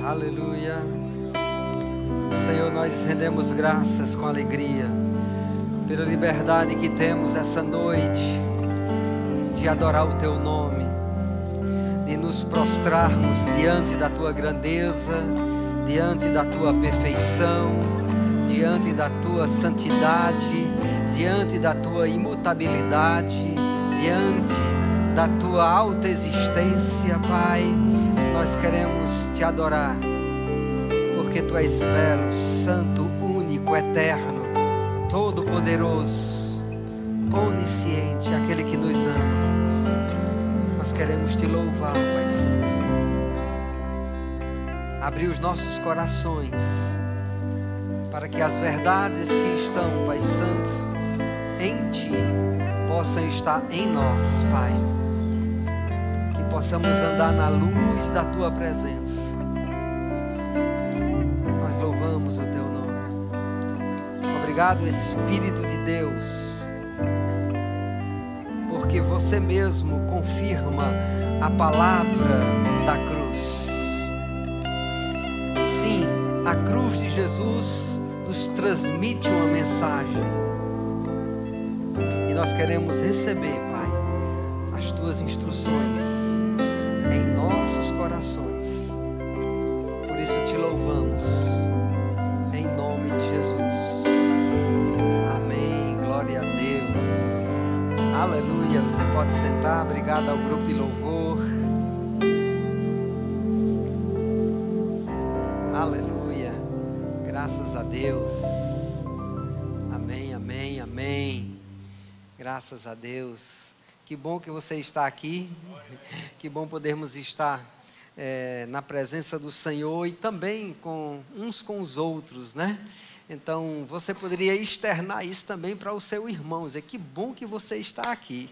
Aleluia. Senhor, nós rendemos graças com alegria pela liberdade que temos essa noite de adorar o Teu nome, de nos prostrarmos diante da Tua grandeza, diante da Tua perfeição, diante da Tua santidade, diante da Tua imutabilidade, diante da Tua alta existência, Pai. Nós queremos Te adorar, porque Tu és belo, santo, único, eterno, todo-poderoso, onisciente, aquele que nos ama. Nós queremos Te louvar, Pai Santo. Abrir os nossos corações para que as verdades que estão, Pai Santo, em Ti, possam estar em nós, Pai. Que possamos andar na luz da Tua presença. Nós louvamos o Teu nome. Obrigado, Espírito de Deus, porque Você mesmo confirma a palavra da cruz. Sim, a cruz de Jesus nos transmite uma mensagem. E nós queremos receber, Pai, as Tuas instruções em nossos corações. Por isso Te louvamos, em nome de Jesus. Amém, glória a Deus. Aleluia, você pode sentar. Obrigado ao grupo de louvor. Aleluia, graças a Deus. Amém, amém, amém. Graças a Deus. Que bom que você está aqui. Que bom podermos estar na presença do Senhor e também uns com os outros, né? Então, você poderia externar isso também para o seu irmão. Dizer, que bom que você está aqui.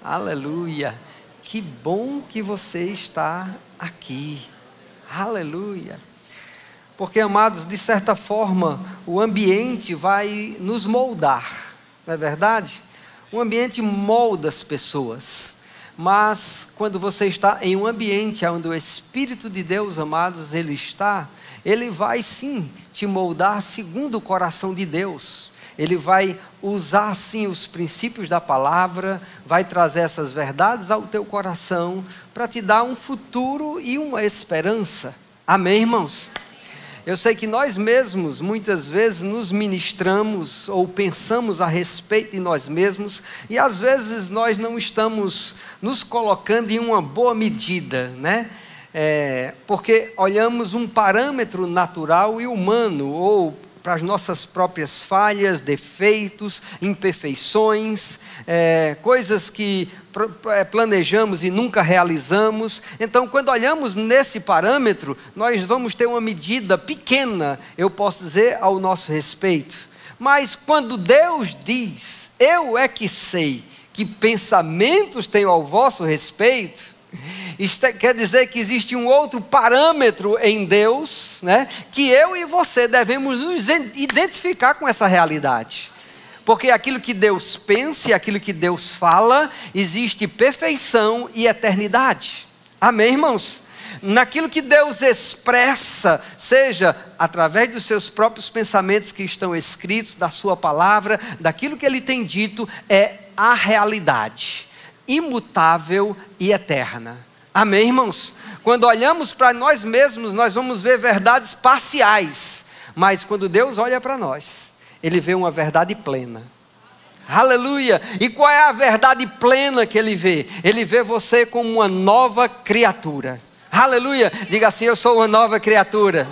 Aleluia. Que bom que você está aqui. Aleluia. Porque, amados, de certa forma, o ambiente vai nos moldar. Não é verdade? O ambiente molda as pessoas. Mas, quando você está em um ambiente onde o Espírito de Deus, amados, Ele está, Ele vai sim te moldar segundo o coração de Deus. Ele vai usar sim os princípios da palavra, vai trazer essas verdades ao teu coração para te dar um futuro e uma esperança. Amém, irmãos? Eu sei que nós mesmos muitas vezes nos ministramos ou pensamos a respeito de nós mesmos e às vezes nós não estamos nos colocando em uma boa medida, né? Porque olhamos um parâmetro natural e humano, ou para as nossas próprias falhas, defeitos, imperfeições, coisas que planejamos e nunca realizamos. Então, quando olhamos nesse parâmetro, nós vamos ter uma medida pequena, eu posso dizer, ao nosso respeito. Mas quando Deus diz, eu é que sei que pensamentos tenho ao vosso respeito, isto quer dizer que existe um outro parâmetro em Deus, né, que eu e você devemos nos identificar com essa realidade. Porque aquilo que Deus pensa e aquilo que Deus fala, existe perfeição e eternidade. Amém, irmãos? Naquilo que Deus expressa, seja através dos seus próprios pensamentos que estão escritos, da sua palavra, daquilo que Ele tem dito, é a realidade imutável e eterna. Amém, irmãos? Quando olhamos para nós mesmos, nós vamos ver verdades parciais. Mas quando Deus olha para nós, Ele vê uma verdade plena. Aleluia! E qual é a verdade plena que Ele vê? Ele vê você como uma nova criatura. Aleluia! Diga assim, eu sou uma nova criatura.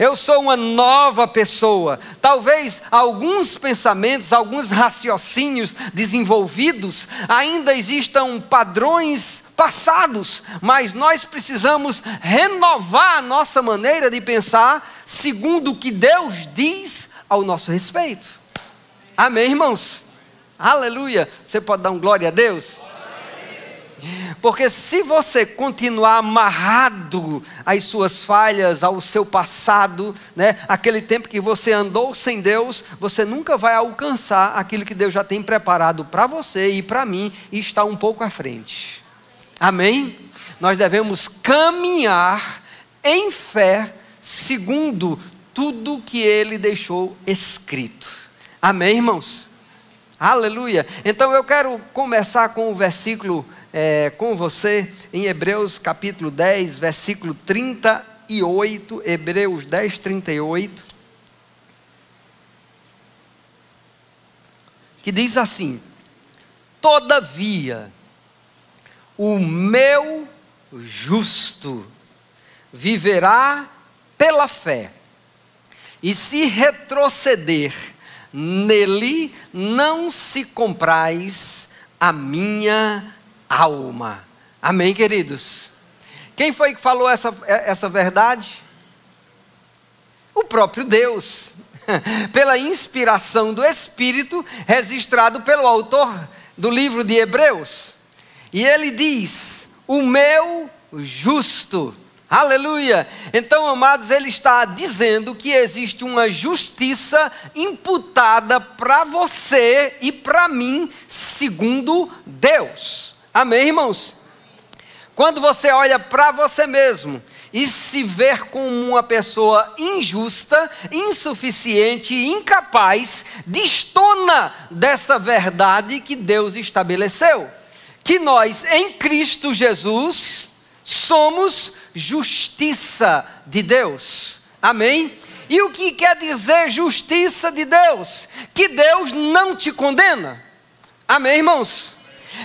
Eu sou uma nova pessoa. Talvez alguns pensamentos, alguns raciocínios desenvolvidos ainda existam padrões passados, mas nós precisamos renovar a nossa maneira de pensar segundo o que Deus diz ao nosso respeito. Amém, irmãos? Aleluia! Você pode dar um glória a Deus? Porque se você continuar amarrado às suas falhas, ao seu passado, né, aquele tempo que você andou sem Deus, você nunca vai alcançar aquilo que Deus já tem preparado para você e para mim, e está um pouco à frente. Amém? nós devemos caminhar em fé, segundo tudo que Ele deixou escrito. Amém, irmãos? Aleluia! Então eu quero começar com o versículo com você, em Hebreus capítulo 10, versículo 38, Hebreus 10, 38, que diz assim: todavia, o meu justo viverá pela fé, e se retroceder nele, não se compraz a minha alma. Amém, queridos? Quem foi que falou essa verdade? O próprio Deus, pela inspiração do Espírito, registrado pelo autor do livro de Hebreus. E ele diz: o meu justo. Aleluia! Então, amados, ele está dizendo que existe uma justiça imputada para você e para mim, segundo Deus. Amém, irmãos? Quando você olha para você mesmo e se ver como uma pessoa injusta, insuficiente e incapaz, destona dessa verdade que Deus estabeleceu, que nós em Cristo Jesus somos justiça de Deus. Amém? E o que quer dizer justiça de Deus? Que Deus não te condena. Amém, irmãos?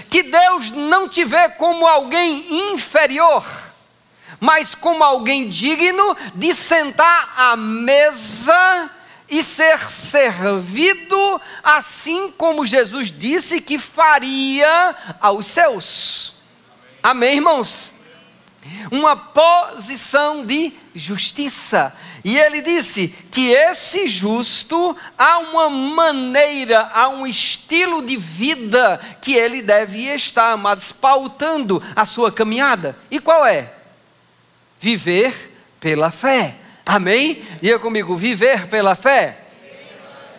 Que Deus não te vê como alguém inferior, mas como alguém digno de sentar à mesa e ser servido, assim como Jesus disse que faria aos seus. Amém, irmãos? Uma posição de justiça. E ele disse que esse justo, há uma maneira, há um estilo de vida que ele deve estar, amados, pautando a sua caminhada. E qual é? Viver pela fé. Amém? Diga comigo: viver pela fé.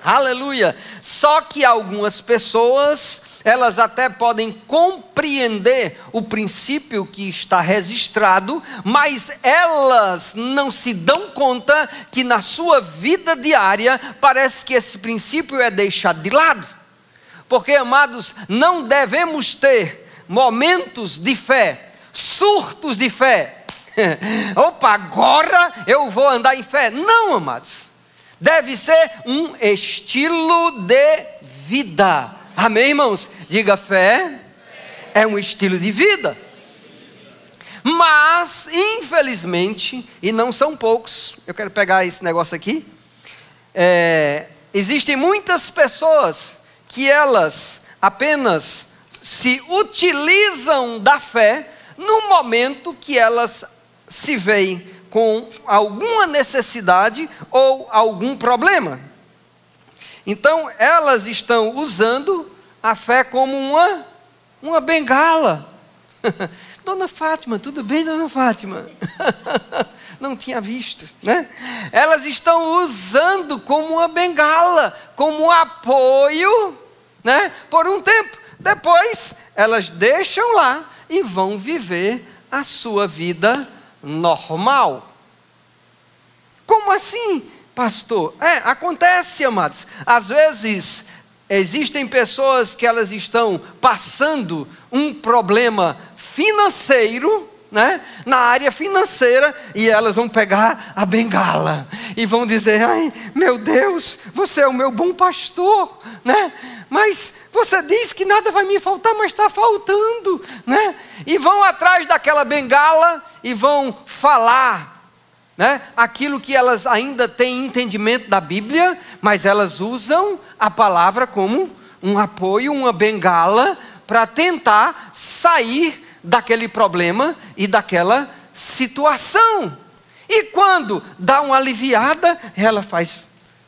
Aleluia! Só que algumas pessoas, elas até podem compreender o princípio que está registrado, mas elas não se dão conta que na sua vida diária, parece que esse princípio é deixado de lado. Porque, amados, não devemos ter momentos de fé, surtos de fé. Opa, agora eu vou andar em fé. Não, amados. Deve ser um estilo de vida. Amém, irmãos? Diga: fé é um estilo de vida. Mas, infelizmente, e não são poucos, eu quero pegar esse negócio aqui, existem muitas pessoas que elas apenas se utilizam da fé no momento que elas se veem com alguma necessidade ou algum problema. Então, elas estão usando a fé como uma bengala. Dona Fátima, tudo bem, Dona Fátima? Não tinha visto, né? Elas estão usando como uma bengala, como apoio, né? Por um tempo. Depois, elas deixam lá e vão viver a sua vida normal. Como assim, pastor? Acontece, amados. Às vezes, existem pessoas que elas estão passando um problema financeiro, né? Na área financeira, e elas vão pegar a bengala e vão dizer: ai, meu Deus, você é o meu bom pastor, né? Mas você diz que nada vai me faltar, mas está faltando, né? E vão atrás daquela bengala e vão falar, né? Aquilo que elas ainda têm entendimento da Bíblia, mas elas usam a palavra como um apoio, uma bengala, para tentar sair daquele problema e daquela situação. E quando dá uma aliviada, ela faz: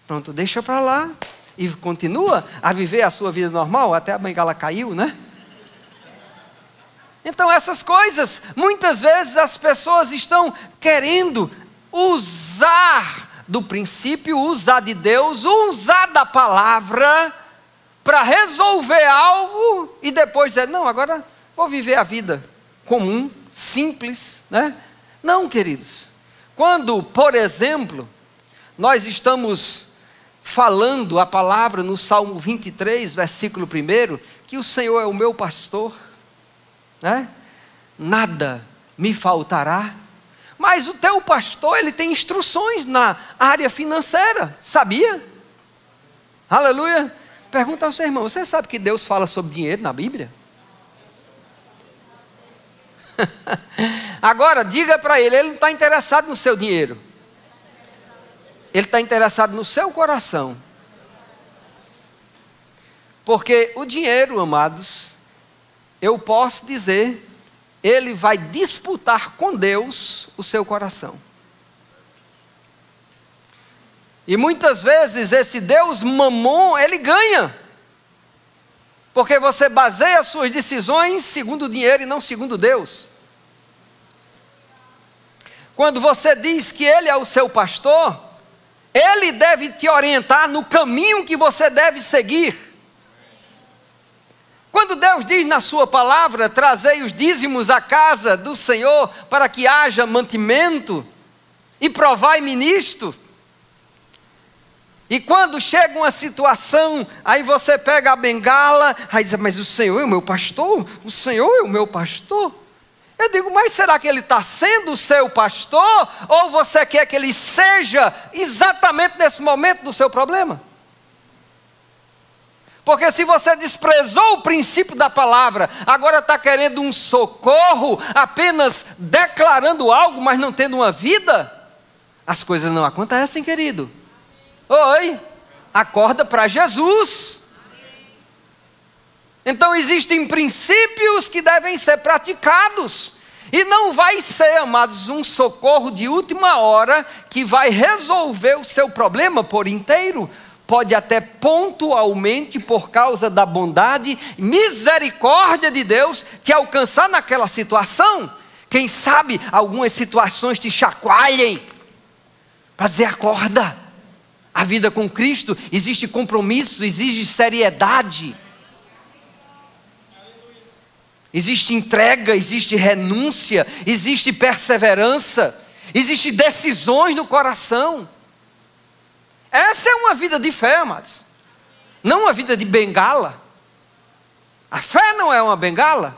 pronto, deixa para lá, e continua a viver a sua vida normal. Até a bengala caiu, né? Então, essas coisas, muitas vezes as pessoas estão querendo usar do princípio, usar de Deus, usar da palavra para resolver algo e depois dizer: não, agora vou viver a vida comum, simples, né? Não, queridos. Quando, por exemplo, nós estamos falando a palavra no Salmo 23, versículo 1, que o Senhor é o meu pastor, né? Nada me faltará. Mas o teu pastor, ele tem instruções na área financeira, sabia? Aleluia. Pergunta ao seu irmão, você sabe que Deus fala sobre dinheiro na Bíblia? Agora, diga para ele não está interessado no seu dinheiro. Ele está interessado no seu coração. Porque o dinheiro, amados, eu posso dizer, ele vai disputar com Deus o seu coração. E muitas vezes esse Deus mamon, ele ganha. Porque você baseia suas decisões segundo o dinheiro e não segundo Deus. Quando você diz que Ele é o seu pastor, Ele deve te orientar no caminho que você deve seguir. Quando Deus diz na sua palavra, trazei os dízimos à casa do Senhor, para que haja mantimento, e provai-me nisto. E quando chega uma situação, aí você pega a bengala, aí diz, mas o Senhor é o meu pastor? O Senhor é o meu pastor? Eu digo, mas será que Ele está sendo o seu pastor? Ou você quer que Ele seja exatamente nesse momento do seu problema? Porque se você desprezou o princípio da palavra, agora está querendo um socorro, apenas declarando algo, mas não tendo uma vida, as coisas não acontecem, querido. Oi, acorda para Jesus. Então existem princípios que devem ser praticados. E não vai ser, amados, um socorro de última hora que vai resolver o seu problema por inteiro. Pode até pontualmente, por causa da bondade e misericórdia de Deus, te alcançar naquela situação. Quem sabe algumas situações te chacoalhem para dizer, acorda. A vida com Cristo existe compromisso, exige seriedade. Existe entrega, existe renúncia, existe perseverança, existe decisões no coração. Essa é uma vida de fé, amados. Não uma vida de bengala. A fé não é uma bengala.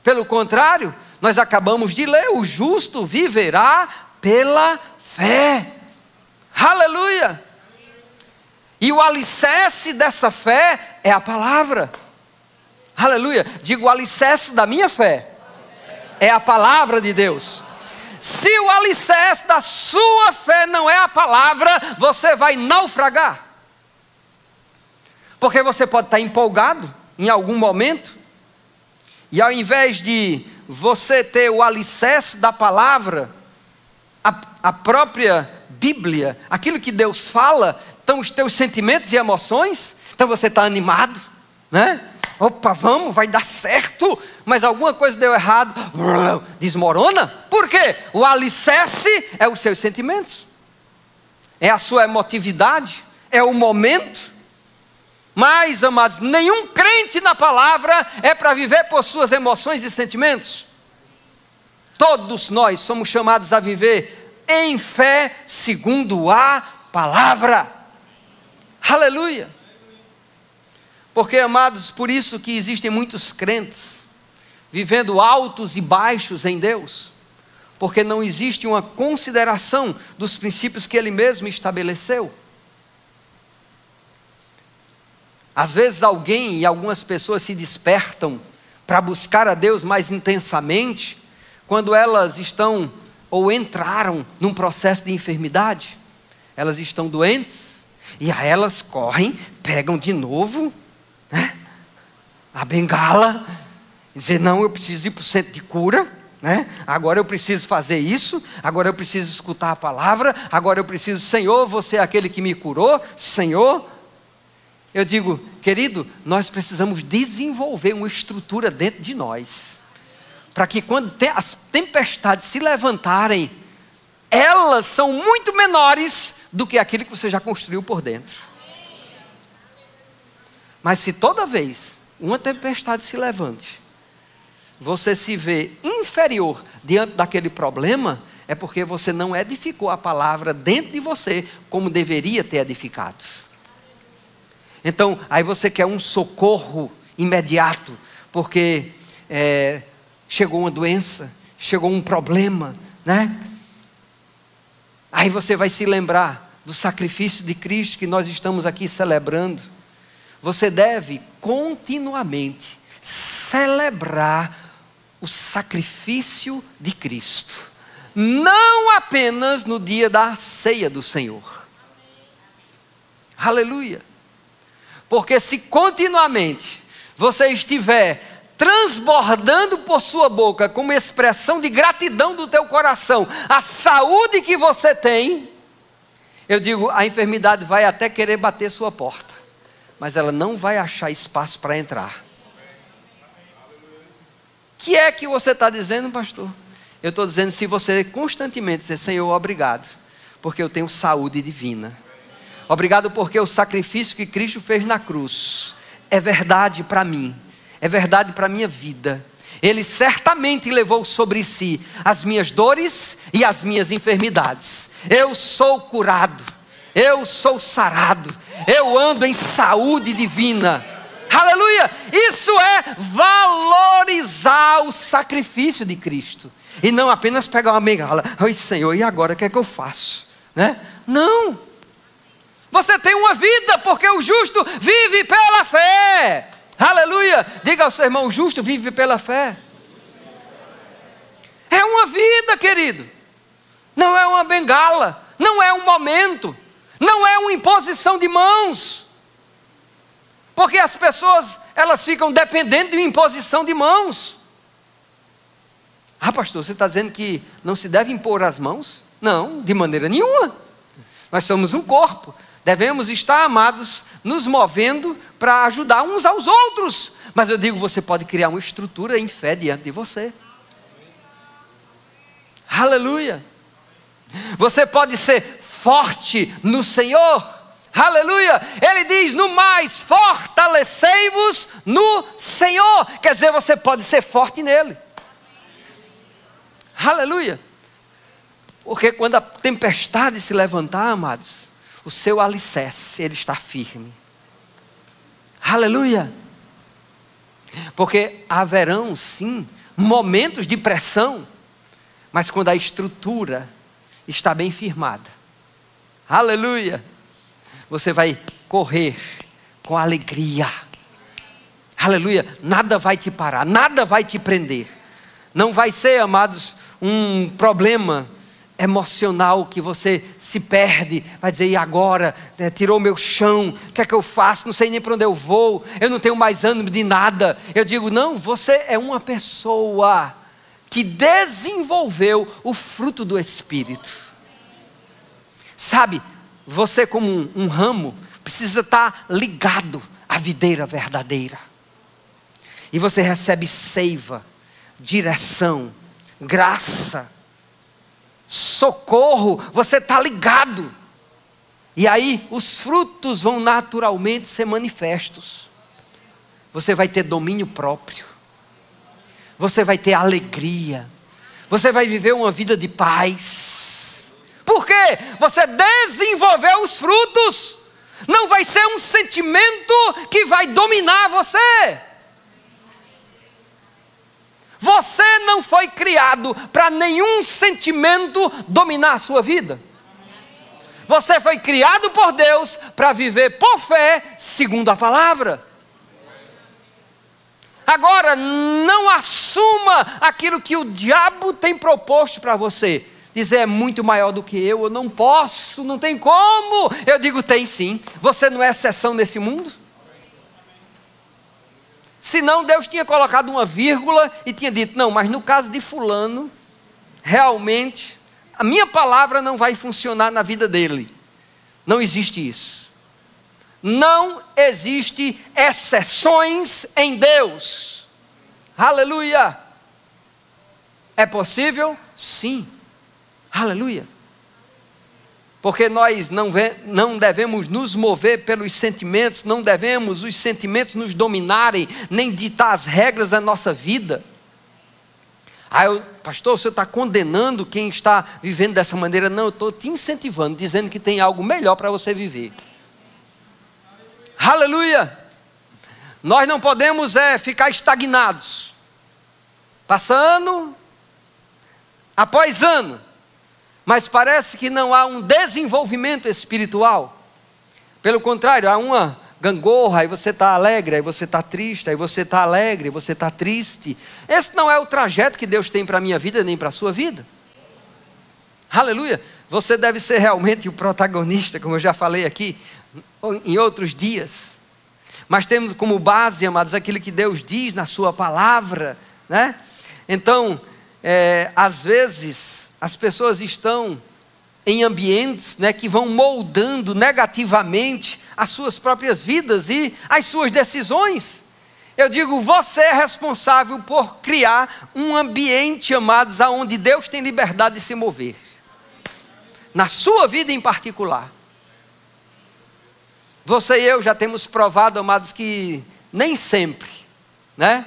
Pelo contrário, nós acabamos de ler, o justo viverá pela fé. Aleluia! E o alicerce dessa fé é a palavra. Aleluia! Digo, o alicerce da minha fé é a palavra de Deus. Se o alicerce da sua fé não é a palavra, você vai naufragar. Porque você pode estar empolgado em algum momento, e ao invés de você ter o alicerce da palavra, a própria Bíblia, aquilo que Deus fala, estão os teus sentimentos e emoções. Então você está animado, né? Opa, vamos, vai dar certo. Mas alguma coisa deu errado, desmorona. Por quê? O alicerce é os seus sentimentos, é a sua emotividade, é o momento. Mas, amados, nenhum crente na palavra é para viver por suas emoções e sentimentos. Todos nós somos chamados a viver em fé segundo a palavra. Aleluia! Porque, amados, por isso que existem muitos crentes vivendo altos e baixos em Deus, porque não existe uma consideração dos princípios que Ele mesmo estabeleceu. Às vezes alguém e algumas pessoas se despertam para buscar a Deus mais intensamente, quando elas estão ou entraram num processo de enfermidade. Elas estão doentes, e aí elas correm, pegam de novo, né, a bengala, e dizer, não, eu preciso ir para o centro de cura, né? Agora eu preciso fazer isso, agora eu preciso escutar a palavra, agora eu preciso, Senhor, você é aquele que me curou, Senhor. Eu digo, querido, nós precisamos desenvolver uma estrutura dentro de nós, para que quando as tempestades se levantarem, elas são muito menores do que aquilo que você já construiu por dentro. Mas se toda vez uma tempestade se levante, você se vê inferior diante daquele problema, é porque você não edificou a palavra dentro de você como deveria ter edificado. Então, aí você quer um socorro imediato, porque chegou uma doença, chegou um problema, né? Aí você vai se lembrar do sacrifício de Cristo que nós estamos aqui celebrando. Você deve continuamente celebrar o sacrifício de Cristo, não apenas no dia da ceia do Senhor. Aleluia. Porque se continuamente você estiver transbordando por sua boca, como expressão de gratidão do teu coração, a saúde que você tem, eu digo, a enfermidade vai até querer bater sua porta, mas ela não vai achar espaço para entrar. O que é que você está dizendo, pastor? Eu estou dizendo, se você constantemente dizer, Senhor, obrigado, porque eu tenho saúde divina. Obrigado porque o sacrifício que Cristo fez na cruz é verdade para mim, é verdade para a minha vida. Ele certamente levou sobre si as minhas dores e as minhas enfermidades. Eu sou curado, eu sou sarado, eu ando em saúde divina. Aleluia! Isso é valorizar o sacrifício de Cristo. E não apenas pegar uma bengala. Ai, Senhor, e agora o que é que eu faço? Né? Não! Você tem uma vida, porque o justo vive pela fé. Aleluia! Diga ao seu irmão, o justo vive pela fé. É uma vida, querido. Não é uma bengala. Não é um momento. Não é uma imposição de mãos. Porque as pessoas, elas ficam dependendo de uma imposição de mãos. Ah, pastor, você está dizendo que não se deve impor as mãos? Não, de maneira nenhuma. Nós somos um corpo. Devemos estar, amados, nos movendo para ajudar uns aos outros. Mas eu digo, você pode criar uma estrutura em fé diante de você. Aleluia. Você pode ser forte no Senhor. Aleluia. Ele diz, no mais, fortalecei-vos no Senhor. Quer dizer, você pode ser forte nele. Aleluia. Porque quando a tempestade se levantar, amados, o seu alicerce, ele está firme. Aleluia. Porque haverão sim momentos de pressão, mas quando a estrutura está bem firmada, aleluia, você vai correr com alegria. Aleluia. Nada vai te parar, nada vai te prender. Não vai ser, amados, um problema emocional que você se perde, vai dizer, e agora? Tirou meu chão, o que é que eu faço? Não sei nem para onde eu vou, eu não tenho mais ânimo de nada. Eu digo, não, você é uma pessoa que desenvolveu o fruto do Espírito. Sabe, você como um ramo, precisa estar ligado à videira verdadeira. E você recebe seiva, direção, graça, socorro, você está ligado. E aí os frutos vão naturalmente ser manifestos. Você vai ter domínio próprio. Você vai ter alegria. Você vai viver uma vida de paz. Por quê? Você desenvolveu os frutos. Não vai ser um sentimento que vai dominar você. Você não foi criado para nenhum sentimento dominar a sua vida. Você foi criado por Deus para viver por fé, segundo a palavra. Agora, não assuma aquilo que o diabo tem proposto para você. Dizer, é muito maior do que eu não posso, não tem como. Eu digo, tem sim. Você não é exceção nesse mundo? Senão Deus tinha colocado uma vírgula e tinha dito, não, mas no caso de fulano, realmente, a minha palavra não vai funcionar na vida dele. Não existe isso. Não existe exceções em Deus. Aleluia. É possível? Sim. Aleluia. Porque nós não devemos nos mover pelos sentimentos, não devemos os sentimentos nos dominarem, nem ditar as regras da nossa vida. Pastor, o senhor está condenando quem está vivendo dessa maneira? Não, eu estou te incentivando, dizendo que tem algo melhor para você viver. Aleluia! Nós não podemos ficar estagnados, passando após ano, mas parece que não há um desenvolvimento espiritual. Pelo contrário, há uma gangorra, aí você está alegre, aí você está triste, aí você está alegre, aí você está triste. Esse não é o trajeto que Deus tem para a minha vida, nem para a sua vida. Aleluia! Você deve ser realmente o protagonista, como eu já falei aqui, em outros dias. Mas temos como base, amados, aquilo que Deus diz na sua palavra, né? Então, às vezes, as pessoas estão em ambientes, né, que vão moldando negativamente as suas próprias vidas e as suas decisões. Eu digo, você é responsável por criar um ambiente, amados, onde Deus tem liberdade de se mover. Na sua vida em particular. Você e eu já temos provado, amados, que nem sempre, né,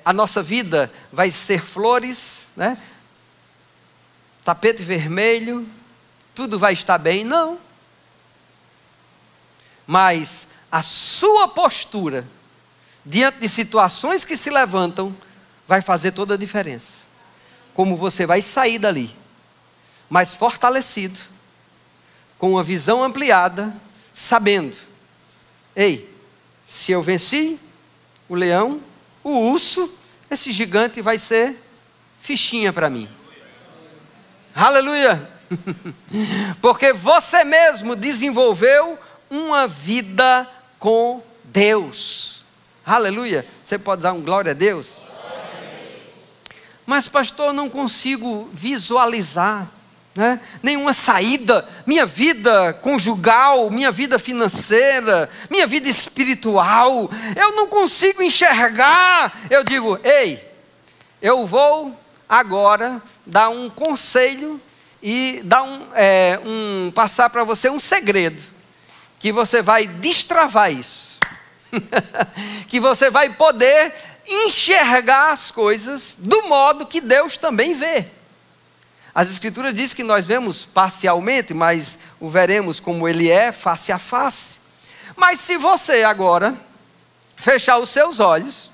a nossa vida vai ser flores, né, tapete vermelho, tudo vai estar bem, não. Mas a sua postura, diante de situações que se levantam, vai fazer toda a diferença. Como você vai sair dali, mais fortalecido, com uma visão ampliada, sabendo, ei, se eu venci o leão, o urso, esse gigante vai ser fichinha para mim. Aleluia! Porque você mesmo desenvolveu uma vida com Deus. Aleluia! Você pode dar um glória a Deus? Mas pastor, eu não consigo visualizar, né, nenhuma saída, minha vida conjugal, minha vida financeira, minha vida espiritual, eu não consigo enxergar. Eu digo, ei, eu vou agora dar um conselho e dar passar para você um segredo, que você vai destravar isso, que você vai poder enxergar as coisas do modo que Deus também vê. As Escrituras dizem que nós vemos parcialmente, mas o veremos como Ele é, face a face. Mas se você agora fechar os seus olhos,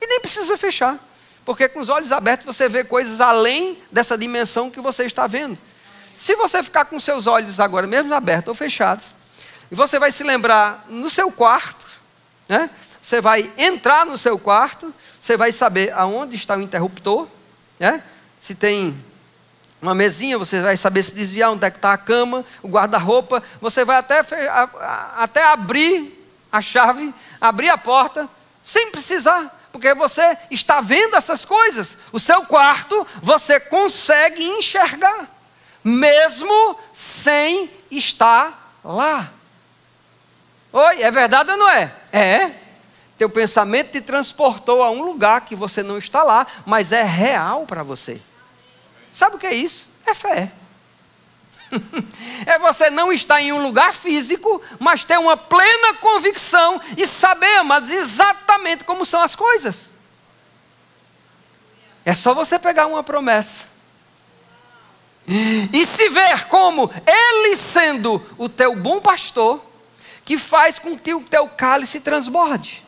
e nem precisa fechar, porque com os olhos abertos você vê coisas além dessa dimensão que você está vendo. Se você ficar com seus olhos agora, mesmo abertos ou fechados, e você vai se lembrar no seu quarto, né? Você vai entrar no seu quarto, você vai saber aonde está o interruptor, né? Se tem uma mesinha, você vai saber se desviar, onde é que está a cama, o guarda-roupa, você vai até abrir a chave, abrir a porta, sem precisar, porque você está vendo essas coisas. O seu quarto, você consegue enxergar, mesmo sem estar lá. Oi, é verdade ou não é? É. Teu pensamento te transportou a um lugar que você não está lá, mas é real para você. Sabe o que é isso? É fé. É você não estar em um lugar físico, mas ter uma plena convicção e saber, amados, exatamente como são as coisas. É só você pegar uma promessa e se ver como Ele sendo o teu bom pastor, que faz com que o teu cálice transborde.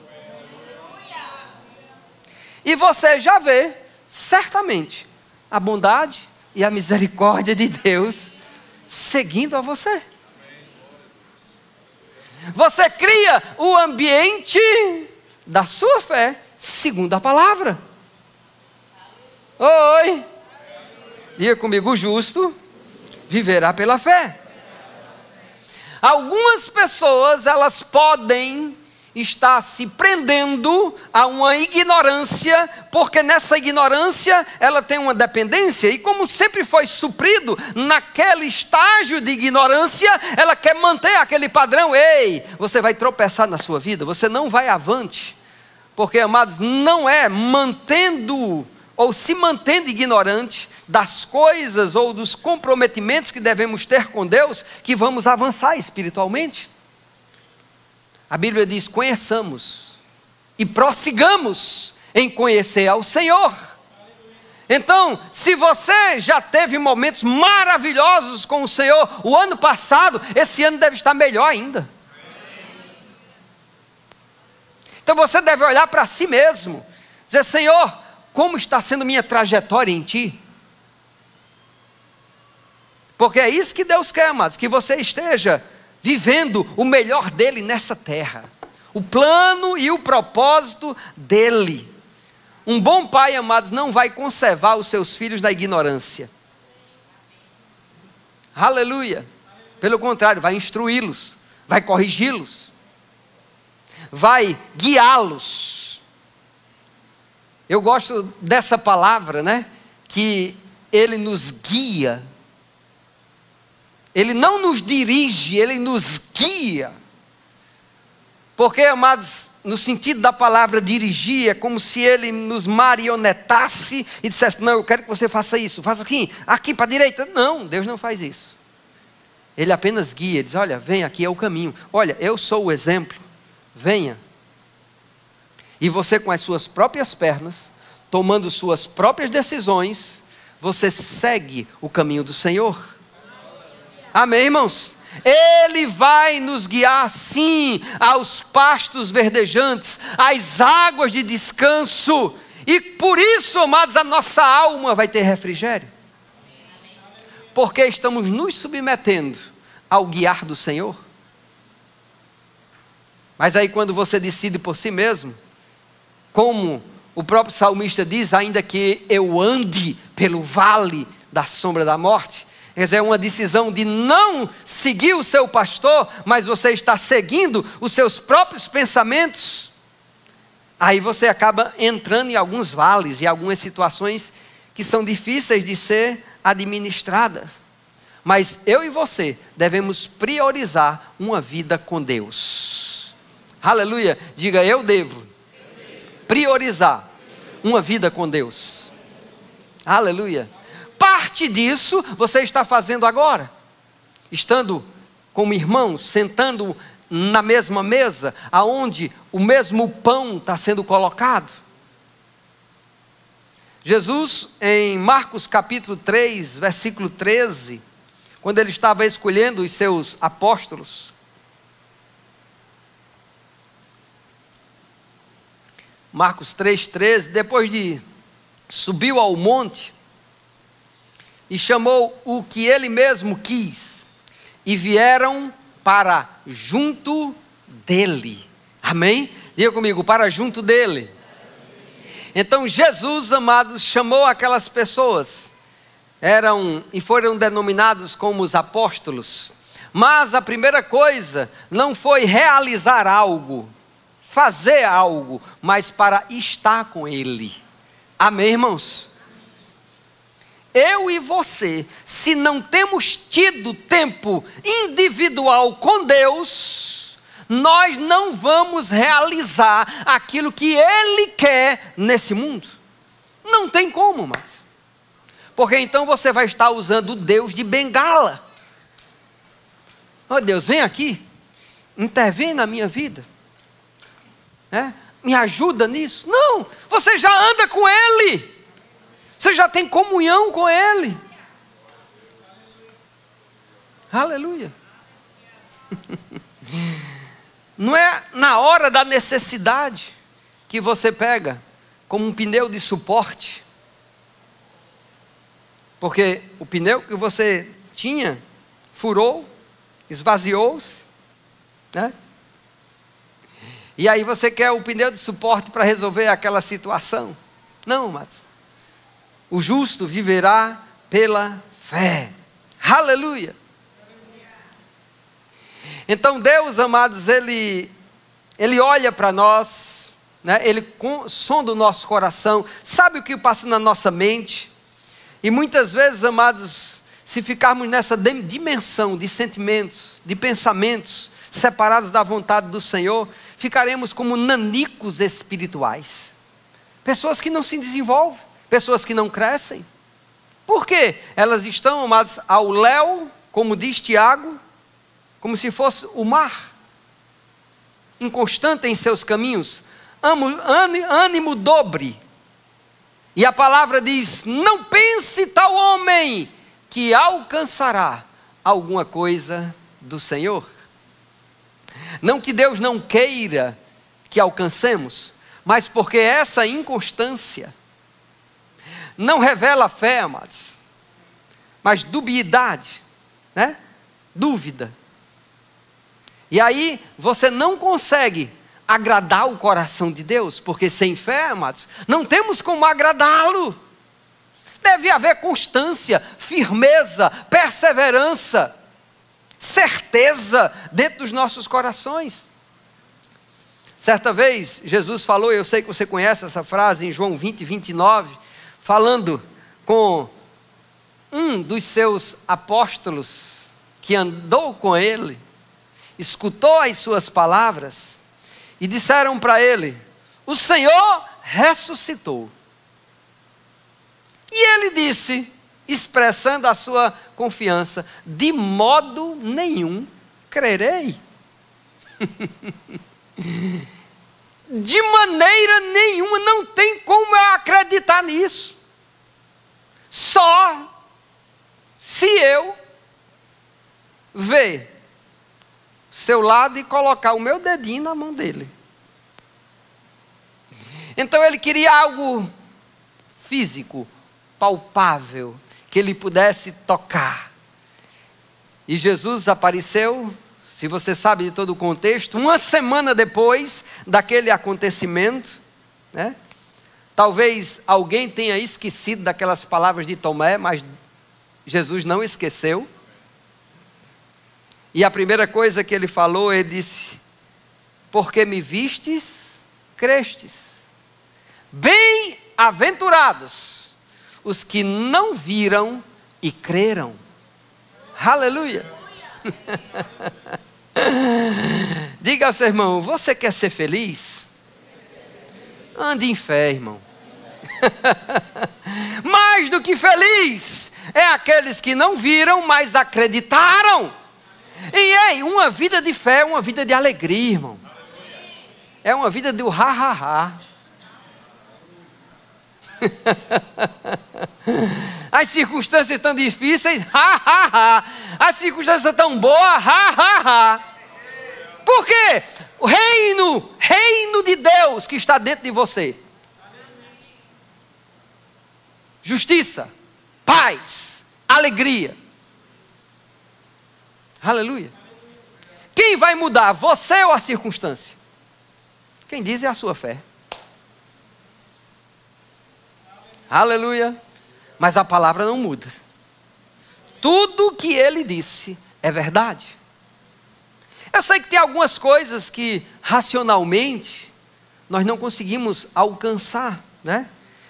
E você já vê, certamente, a bondade e a misericórdia de Deus seguindo a você. Você cria o ambiente da sua fé segundo a palavra. Oi, diga comigo, o justo viverá pela fé. Algumas pessoas, elas podem estar se prendendo a uma ignorância, porque nessa ignorância ela tem uma dependência, e como sempre foi suprido naquele estágio de ignorância, ela quer manter aquele padrão. Ei, você vai tropeçar na sua vida, você não vai avante, porque, amados, não é mantendo ou se mantendo ignorante das coisas ou dos comprometimentos que devemos ter com Deus que vamos avançar espiritualmente. A Bíblia diz, conheçamos e prossigamos em conhecer ao Senhor. Então, se você já teve momentos maravilhosos com o Senhor o ano passado, esse ano deve estar melhor ainda. Então você deve olhar para si mesmo, dizer: Senhor, como está sendo minha trajetória em Ti? Porque é isso que Deus quer, amados, que você esteja vivendo o melhor dEle nessa terra, o plano e o propósito dEle. Um bom pai, amados, não vai conservar os seus filhos na ignorância. Aleluia. Pelo contrário, vai instruí-los, vai corrigi-los, vai guiá-los. Eu gosto dessa palavra, né? Que Ele nos guia. Ele não nos dirige, Ele nos guia. Porque, amados, no sentido da palavra dirigir, é como se Ele nos marionetasse e dissesse: não, eu quero que você faça isso, faça aqui para a direita. Não, Deus não faz isso. Ele apenas guia, diz: olha, vem, aqui é o caminho. Olha, eu sou o exemplo, venha. E você, com as suas próprias pernas, tomando suas próprias decisões, você segue o caminho do Senhor. Amém, irmãos? Ele vai nos guiar sim aos pastos verdejantes, às águas de descanso. E por isso, amados, a nossa alma vai ter refrigério. Porque estamos nos submetendo ao guiar do Senhor. Mas aí quando você decide por si mesmo, como o próprio salmista diz: ainda que eu ande pelo vale da sombra da morte. Quer dizer, é uma decisão de não seguir o seu pastor, mas você está seguindo os seus próprios pensamentos. Aí você acaba entrando em alguns vales e algumas situações que são difíceis de ser administradas. Mas eu e você devemos priorizar uma vida com Deus. Aleluia! Diga: eu devo priorizar uma vida com Deus. Aleluia! Parte disso você está fazendo agora, estando como irmãos, sentando na mesma mesa, aonde o mesmo pão está sendo colocado. Jesus, em Marcos capítulo 3, versículo 13, quando ele estava escolhendo os seus apóstolos, Marcos 3,13, depois de subiu ao monte, e chamou o que ele mesmo quis, e vieram para junto dele. Amém? Diga comigo: para junto dele. Então Jesus, amados, chamou aquelas pessoas, foram denominados como os apóstolos. Mas a primeira coisa não foi realizar algo, fazer algo, mas para estar com ele. Amém, irmãos? Eu e você, se não temos tido tempo individual com Deus, nós não vamos realizar aquilo que Ele quer nesse mundo. Não tem como, mas. Porque então você vai estar usando o Deus de bengala. Oh Deus, vem aqui, intervém na minha vida, né? Me ajuda nisso. Não, você já anda com Ele. Você já tem comunhão com Ele. Aleluia. Não é na hora da necessidade que você pega como um pneu de suporte. Porque o pneu que você tinha furou, esvaziou-se, né? E aí você quer o pneu de suporte para resolver aquela situação. Não, mas o justo viverá pela fé. Aleluia. Então Deus, amados, Ele olha para nós, né? Ele sonda o nosso coração, sabe o que passa na nossa mente. E muitas vezes, amados, se ficarmos nessa dimensão de sentimentos, de pensamentos, separados da vontade do Senhor, ficaremos como nanicos espirituais. Pessoas que não se desenvolvem. Pessoas que não crescem. Por quê? Elas estão, amados, ao léu, como diz Tiago, como se fosse o mar, inconstante em seus caminhos, ânimo dobre. E a palavra diz: não pense tal homem que alcançará alguma coisa do Senhor. Não que Deus não queira que alcancemos, mas porque essa inconstância não revela fé, amados, mas dubiedade, né? Dúvida. E aí você não consegue agradar o coração de Deus, porque sem fé, amados, não temos como agradá-lo. Deve haver constância, firmeza, perseverança, certeza dentro dos nossos corações. Certa vez, Jesus falou, eu sei que você conhece essa frase, em João 20, 29, falando com um dos seus apóstolos, que andou com ele, escutou as suas palavras, e disseram para ele: o Senhor ressuscitou. E ele disse, expressando a sua confiança: de modo nenhum crerei. De maneira nenhuma, não tem como eu acreditar nisso. Só se eu ver seu lado e colocar o meu dedinho na mão dele. Então ele queria algo físico, palpável, que ele pudesse tocar. E Jesus apareceu, se você sabe de todo o contexto, uma semana depois daquele acontecimento, né? Talvez alguém tenha esquecido daquelas palavras de Tomé, mas Jesus não esqueceu. E a primeira coisa que ele falou, ele disse: porque me vistes, crestes. Bem-aventurados os que não viram e creram. Aleluia. Diga ao seu irmão: você quer ser feliz? Ande em fé, irmão. Mais do que feliz é aqueles que não viram, mas acreditaram. E uma vida de fé é uma vida de alegria, irmão. É uma vida do ha-ha-ha. As circunstâncias estão difíceis, ha-ha-ha. As circunstâncias estão boas, ha-ha-ha. Por quê? O reino de Deus que está dentro de você. Justiça, paz, alegria. Aleluia. Quem vai mudar, você ou a circunstância? Quem diz é a sua fé. Aleluia. Mas a palavra não muda. Tudo que ele disse é verdade. Eu sei que tem algumas coisas que racionalmente nós não conseguimos alcançar, né?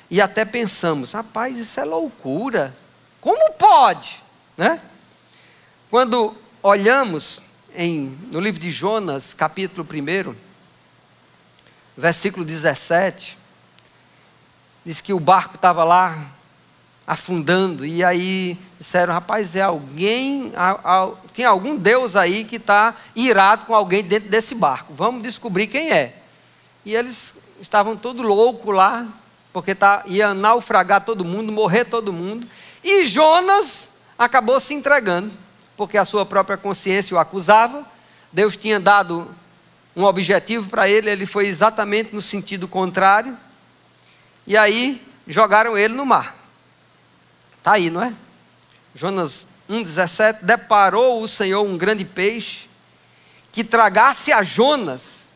E até pensamos: rapaz, isso é loucura. Como pode? Né? Quando olhamos no livro de Jonas, capítulo 1, versículo 17, diz que o barco estava lá afundando, e aí disseram: rapaz, tem algum Deus aí que está irado com alguém dentro desse barco, vamos descobrir quem é. E eles estavam todos loucos lá, porque ia naufragar todo mundo, morrer todo mundo, e Jonas acabou se entregando, porque a sua própria consciência o acusava. Deus tinha dado um objetivo para ele, ele foi exatamente no sentido contrário, e aí jogaram ele no mar. Está aí, não é? Jonas 1,17, deparou o Senhor um grande peixe, que tragasse a Jonas,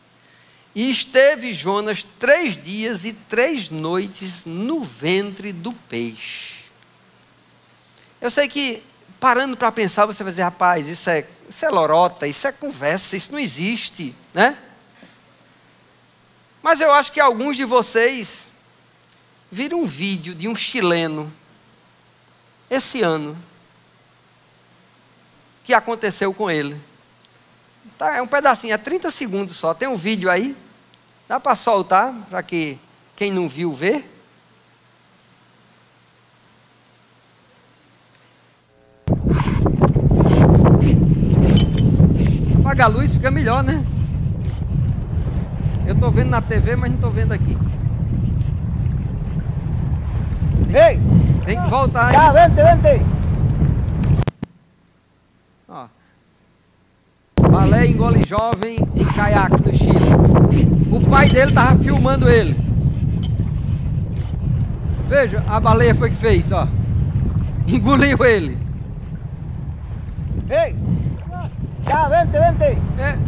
e esteve Jonas 3 dias e 3 noites no ventre do peixe. Eu sei que, parando para pensar, você vai dizer: rapaz, isso é lorota, isso é conversa, isso não existe, né? Mas eu acho que alguns de vocês viram um vídeo de um chileno, esse ano, que aconteceu com ele. Tá, é um pedacinho, é 30 segundos só, tem um vídeo aí, dá para soltar, para que quem não viu ver. Apaga a luz, fica melhor, né? Eu estou vendo na TV, mas não estou vendo aqui. Ei! Tem que voltar, hein? Ya, vente! Ó. Balé engole jovem em caiaque no Chile. O pai dele estava filmando ele. Veja, a baleia foi que fez, ó. Engoliu ele. Ei! Ya, vente!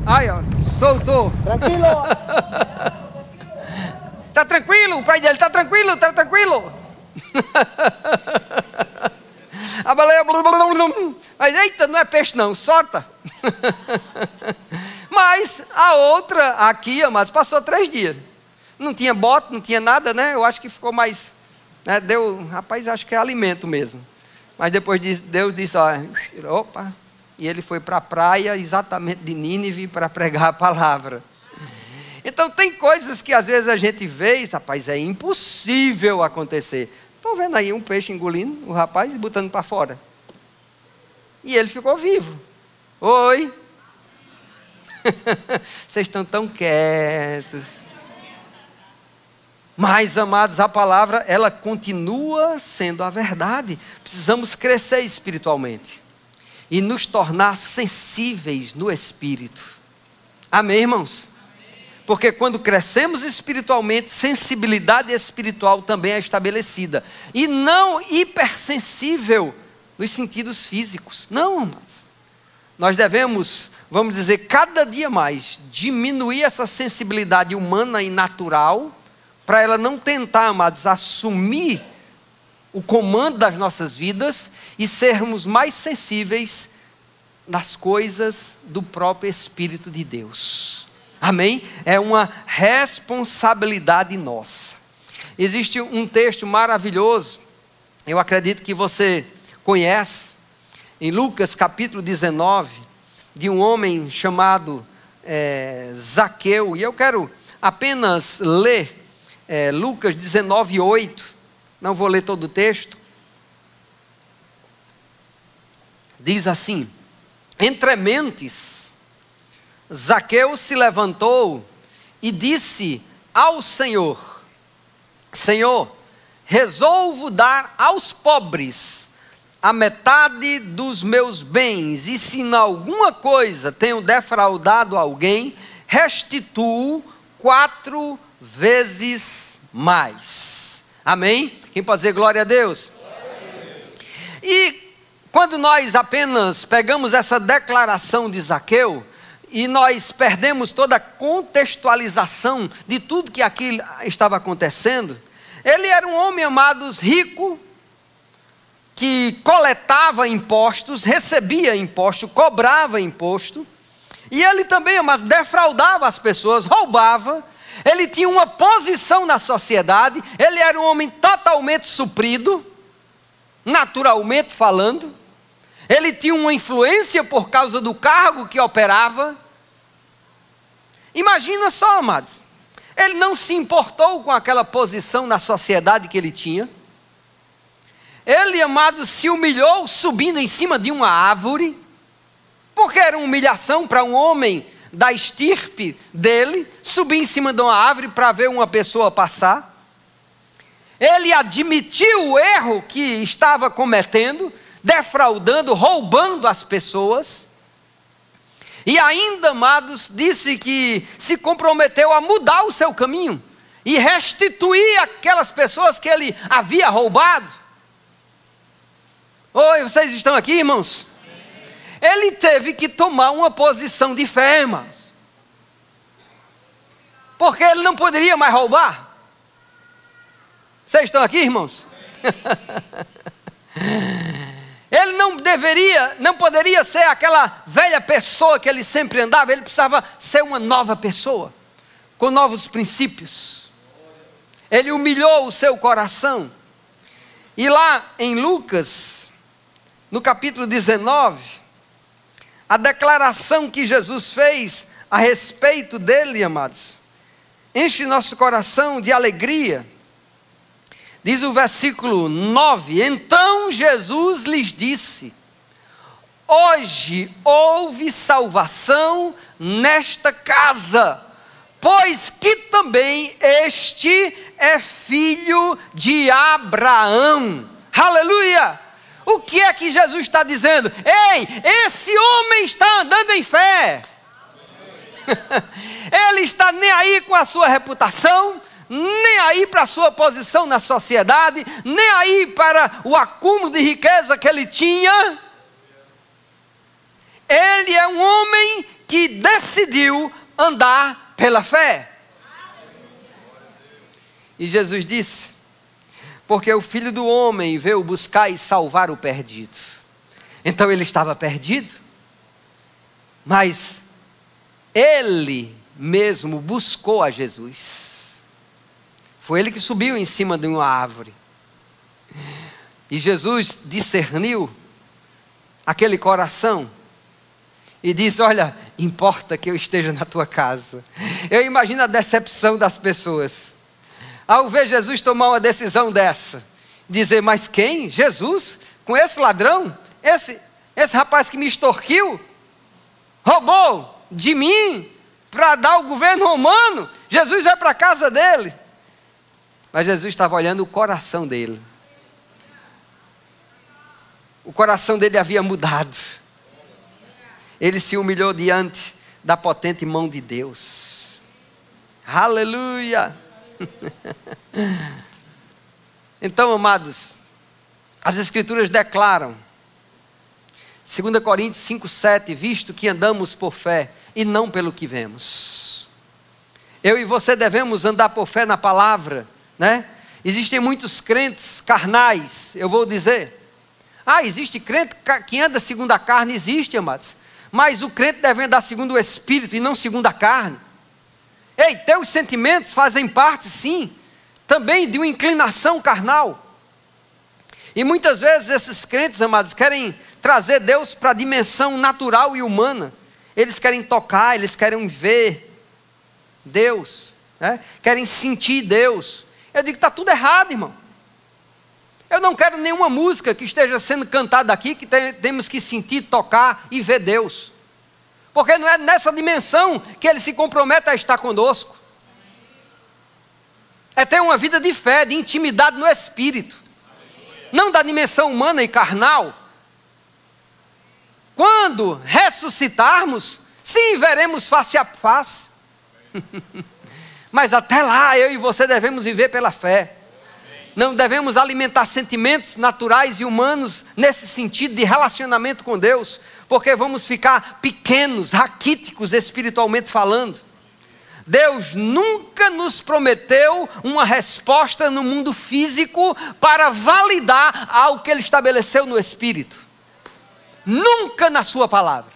Aí, ó, soltou. Tranquilo! Tá tranquilo? O pai dele, tá tranquilo? A baleia... Mas, eita, não é peixe não, solta. Mas a outra aqui, amados, passou 3 dias. Não tinha bote, não tinha nada, né? Eu acho que ficou mais... Né? Rapaz, acho que é alimento mesmo. Mas depois Deus disse, ó, opa... E ele foi para a praia exatamente de Nínive para pregar a palavra. Então tem coisas que às vezes a gente vê, rapaz, é impossível acontecer. Estou vendo aí um peixe engolindo o rapaz e botando para fora. E ele ficou vivo. Oi. Vocês estão tão quietos. Mas, amados, a palavra, ela continua sendo a verdade. Precisamos crescer espiritualmente e nos tornar sensíveis no Espírito. Amém, irmãos? Porque quando crescemos espiritualmente, sensibilidade espiritual também é estabelecida. E não hipersensível nos sentidos físicos. Não, amados. Nós devemos, vamos dizer, cada dia mais, diminuir essa sensibilidade humana e natural, para ela não tentar, amados, assumir o comando das nossas vidas e sermos mais sensíveis nas coisas do próprio Espírito de Deus. Amém? É uma responsabilidade nossa. Existe um texto maravilhoso, eu acredito que você conhece, em Lucas capítulo 19, de um homem chamado Zaqueu, e eu quero apenas ler Lucas 19, 8, não vou ler todo o texto. Diz assim: entre mentes, Zaqueu se levantou e disse ao Senhor: Senhor, resolvo dar aos pobres a metade dos meus bens, e se em alguma coisa tenho defraudado alguém, restituo 4 vezes mais. Amém? Quem pode dizer glória a Deus? E quando nós apenas pegamos essa declaração de Zaqueu, e nós perdemos toda a contextualização de tudo que aqui estava acontecendo, ele era um homem, amados, rico, que coletava impostos, recebia imposto, cobrava imposto, e ele também, amados, defraudava as pessoas, roubava. Ele tinha uma posição na sociedade, ele era um homem totalmente suprido, naturalmente falando, ele tinha uma influência por causa do cargo que operava. Imagina só, amados, ele não se importou com aquela posição na sociedade que ele tinha. Ele, amados, se humilhou subindo em cima de uma árvore, porque era uma humilhação para um homem da estirpe dele, subir em cima de uma árvore para ver uma pessoa passar. Ele admitiu o erro que estava cometendo, defraudando, roubando as pessoas, e ainda, amados, disse que se comprometeu a mudar o seu caminho, e restituir aquelas pessoas que ele havia roubado. Oi, vocês estão aqui, irmãos? Ele teve que tomar uma posição de fé, irmãos, porque ele não poderia mais roubar. Vocês estão aqui, irmãos? Ele não poderia ser aquela velha pessoa que ele sempre andava. Ele precisava ser uma nova pessoa, com novos princípios. Ele humilhou o seu coração. E lá em Lucas, no capítulo 19, a declaração que Jesus fez a respeito dele, amados, enche nosso coração de alegria. Diz o versículo 9: então Jesus lhes disse: hoje houve salvação nesta casa, pois que também este é filho de Abraão. Aleluia! O que é que Jesus está dizendo? Ei, esse homem está andando em fé. Ele está nem aí com a sua reputação, nem aí para a sua posição na sociedade, nem aí para o acúmulo de riqueza que ele tinha. Ele é um homem que decidiu andar pela fé. E Jesus disse: porque o Filho do Homem veio buscar e salvar o perdido. Então ele estava perdido, mas ele mesmo buscou a Jesus. Foi ele que subiu em cima de uma árvore. E Jesus discerniu aquele coração e disse: olha, importa que eu esteja na tua casa. Eu imagino a decepção das pessoas ao ver Jesus tomar uma decisão dessa, dizer: mas quem? Jesus? Com esse ladrão? Esse rapaz que me extorquiu? Roubou de mim para dar ao governo romano? Jesus vai para a casa dele. Mas Jesus estava olhando o coração dele. O coração dele havia mudado. Ele se humilhou diante da potente mão de Deus. Aleluia! Então, amados, as Escrituras declaram, 2 Coríntios 5,7, visto que andamos por fé e não pelo que vemos. Eu e você devemos andar por fé na palavra, né? Existem muitos crentes carnais, eu vou dizer. Existe crente que anda segundo a carne, existe, amados. Mas o crente deve andar segundo o Espírito e não segundo a carne. Ei, teus sentimentos fazem parte, sim, também de uma inclinação carnal. E muitas vezes esses crentes, amados, querem trazer Deus para a dimensão natural e humana. Eles querem tocar, eles querem ver Deus, né? Querem sentir Deus. Eu digo que está tudo errado, irmão. Eu não quero nenhuma música que esteja sendo cantada aqui que temos que sentir, tocar e ver Deus. Porque não é nessa dimensão que Ele se compromete a estar conosco. É ter uma vida de fé, de intimidade no Espírito. Não da dimensão humana e carnal. Quando ressuscitarmos, sim, veremos face a face. Mas até lá, eu e você devemos viver pela fé. Não devemos alimentar sentimentos naturais e humanos nesse sentido de relacionamento com Deus, porque vamos ficar pequenos, raquíticos espiritualmente falando. Deus nunca nos prometeu uma resposta no mundo físico para validar algo que Ele estabeleceu no Espírito. Nunca na sua palavra.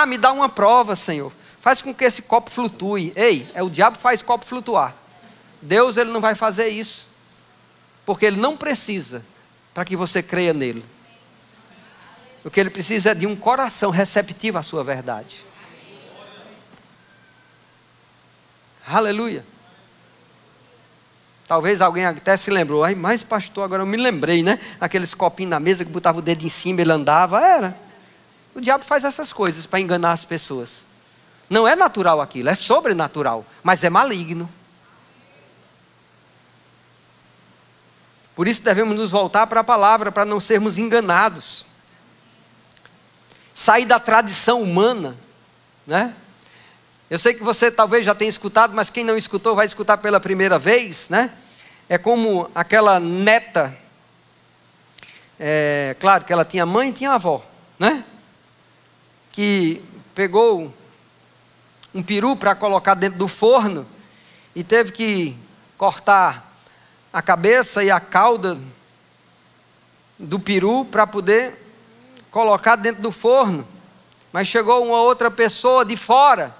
Me dá uma prova, Senhor. Faz com que esse copo flutue. Ei, o diabo faz copo flutuar. Deus, Ele não vai fazer isso, porque Ele não precisa para que você creia nele. O que Ele precisa é de um coração receptivo à sua verdade. Aleluia. Talvez alguém até se lembrou: mas pastor, agora eu me lembrei, né? Aqueles copinhos na mesa que botava o dedo em cima, ele andava. O diabo faz essas coisas para enganar as pessoas. Não é natural aquilo, é sobrenatural, mas é maligno. Por isso devemos nos voltar para a palavra, para não sermos enganados. Sair da tradição humana, né? Eu sei que você talvez já tenha escutado, mas quem não escutou vai escutar pela primeira vez, né? É como aquela neta, claro que ela tinha mãe e tinha avó, né? Que pegou um peru para colocar dentro do forno e teve que cortar a cabeça e a cauda do peru para poder colocar dentro do forno. Mas chegou uma outra pessoa de fora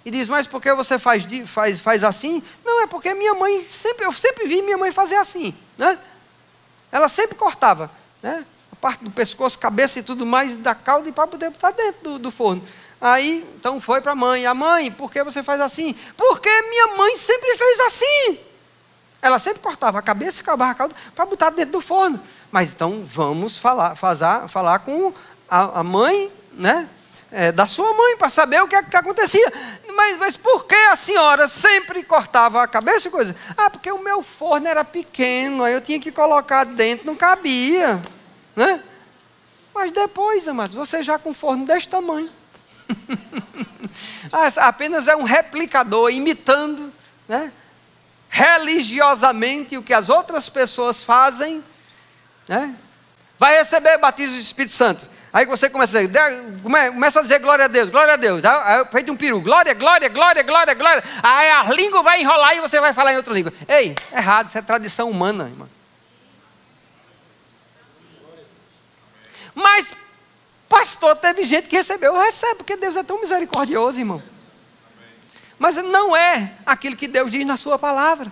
e diz: mas por que você faz assim? Não, é porque minha mãe eu sempre vi minha mãe fazer assim, né? Ela sempre cortava, né? A parte do pescoço, cabeça e tudo mais da cauda, e para poder botar dentro do forno. Aí, então foi para a mãe: mãe, por que você faz assim? Porque minha mãe sempre fez assim. Ela sempre cortava a cabeça e acabava a cauda para botar dentro do forno. Mas então vamos falar com a mãe, né? da sua mãe, para saber o que é que acontecia. Mas por que a senhora sempre cortava a cabeça e coisa? Ah, porque o meu forno era pequeno, aí eu tinha que colocar dentro, não cabia, né? Mas depois, amados, você já com forno desse tamanho. Apenas é um replicador, imitando, né, religiosamente o que as outras pessoas fazem, né? Vai receber batismo do Espírito Santo. Aí você começa a dizer glória a Deus, glória a Deus. Aí feito um peru, glória, glória, glória, glória, glória. Aí a língua vai enrolar e você vai falar em outra língua. Ei, errado, isso é tradição humana, irmão. Mas, pastor, teve gente que recebeu. Recebe, porque Deus é tão misericordioso, irmão. Mas não é aquilo que Deus diz na sua palavra.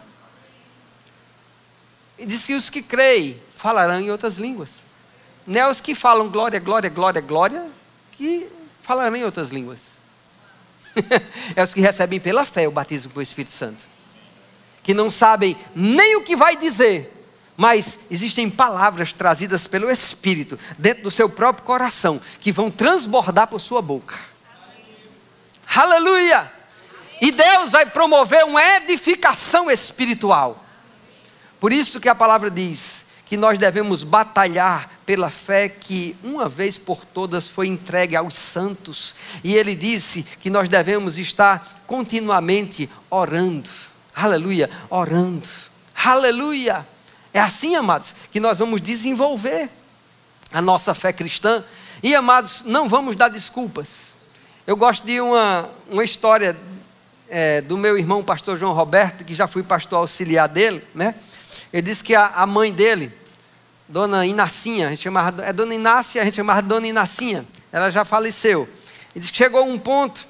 E diz que os que creem falarão em outras línguas. Não é os que falam glória, glória, glória, glória, que falarão em outras línguas. É os que recebem pela fé o batismo com o Espírito Santo. Que não sabem nem o que vai dizer, mas existem palavras trazidas pelo Espírito, dentro do seu próprio coração, que vão transbordar por sua boca. Aleluia! E Deus vai promover uma edificação espiritual. Por isso que a palavra diz que nós devemos batalhar pela fé que uma vez por todas foi entregue aos santos. E ele disse que nós devemos estar continuamente orando. Aleluia, orando. Aleluia. É assim, amados, que nós vamos desenvolver a nossa fé cristã. E, amados, não vamos dar desculpas. Eu gosto de uma história do meu irmão, pastor João Roberto, que já fui pastor auxiliar dele, né? Ele disse que a mãe dele, Dona Inacinha, a gente chamava, Dona Inácia, a gente chamava de Dona Inacinha, ela já faleceu. Ele disse que chegou a um ponto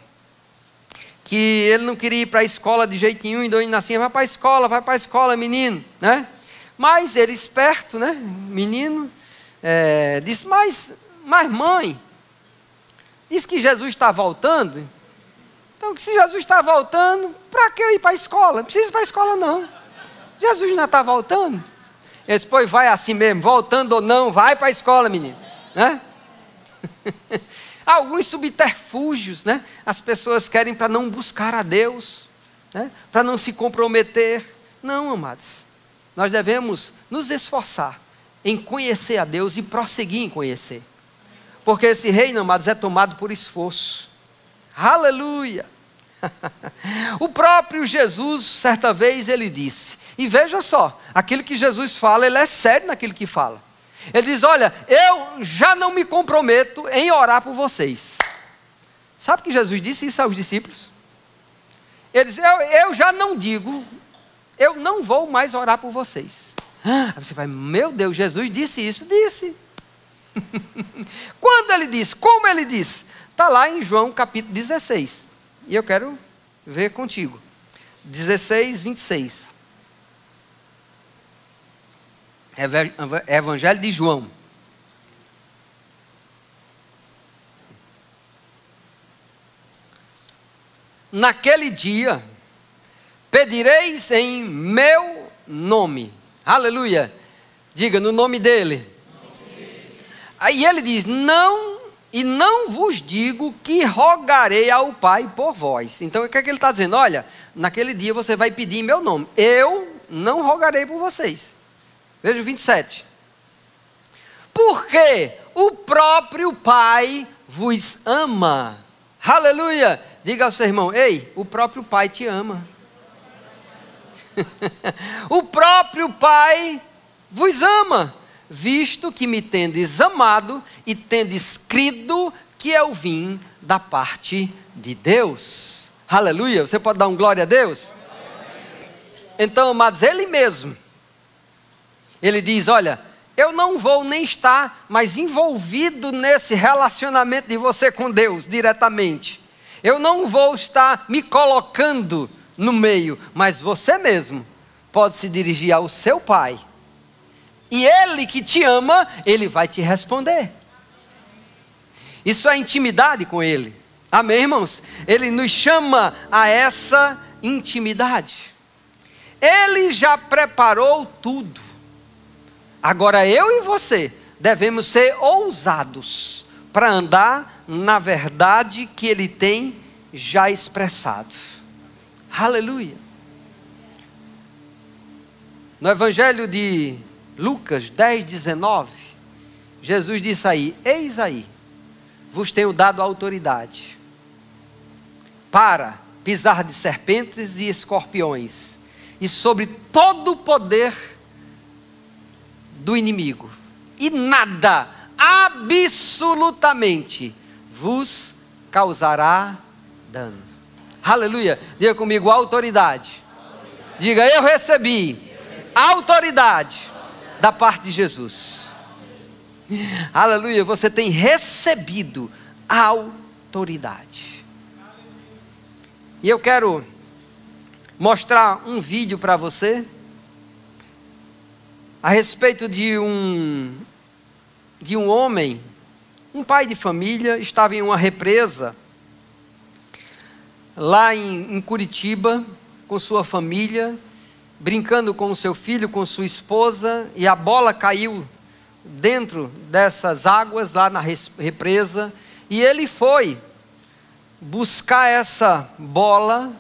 que ele não queria ir para a escola de jeito nenhum, e Dona Inacinha, vai para a escola, menino, né? Mas ele esperto, né, menino, disse, mas mãe, disse que Jesus está voltando, então se Jesus está voltando, para que eu ir para a escola? Não precisa ir para a escola não, Jesus não está voltando. Ele disse, pois vai assim mesmo, voltando ou não, vai para a escola, menino, né? Alguns subterfúgios, né? As pessoas querem para não buscar a Deus, né? Para não se comprometer. Não, amados, nós devemos nos esforçar em conhecer a Deus e prosseguir em conhecer, porque esse reino, amados, é tomado por esforço. Aleluia. O próprio Jesus, certa vez, ele disse, e veja só, aquilo que Jesus fala, ele é sério naquilo que fala. Ele diz, olha, eu já não me comprometo em orar por vocês. Sabe que Jesus disse isso aos discípulos? Ele diz, eu já não digo, eu não vou mais orar por vocês. Aí você vai, meu Deus, Jesus disse isso? Disse. Quando ele disse? Como ele disse? Está lá em João capítulo 16. E eu quero ver contigo. 16, 26. Evangelho de João. Naquele dia, pedireis em meu nome. Aleluia. Diga, no nome dele. Aí ele diz, não vos digo que rogarei ao Pai por vós. Então o que é que ele está dizendo? Olha, naquele dia você vai pedir em meu nome. Eu não rogarei por vocês. Veja o 27. Porque o próprio Pai vos ama. Aleluia. Diga ao seu irmão, ei, o próprio Pai te ama. O próprio Pai vos ama, visto que me tendes amado e tendes crido que eu vim da parte de Deus. Aleluia. Você pode dar um glória a Deus? Então, amados, ele mesmo, ele diz, olha, eu não vou nem estar mais envolvido nesse relacionamento de você com Deus diretamente. Eu não vou estar me colocando no meio, mas você mesmo pode se dirigir ao seu Pai. E Ele que te ama, Ele vai te responder. Isso é intimidade com Ele. Amém, irmãos? Ele nos chama a essa intimidade. Ele já preparou tudo. Agora eu e você devemos ser ousados para andar na verdade que ele tem já expressado. Aleluia. No Evangelho de Lucas 10:19, Jesus disse aí: eis aí, vos tenho dado autoridade para pisar de serpentes e escorpiões, e sobre todo o poder do inimigo, e nada, absolutamente, vos causará dano. Aleluia. Diga comigo: autoridade. Diga: eu recebi autoridade da parte de Jesus. Aleluia. Você tem recebido autoridade. E eu quero mostrar um vídeo para você a respeito de um homem, um pai de família, estava em uma represa lá em Curitiba com sua família, brincando com o seu filho, com sua esposa, e a bola caiu dentro dessas águas lá na represa, e ele foi buscar essa bola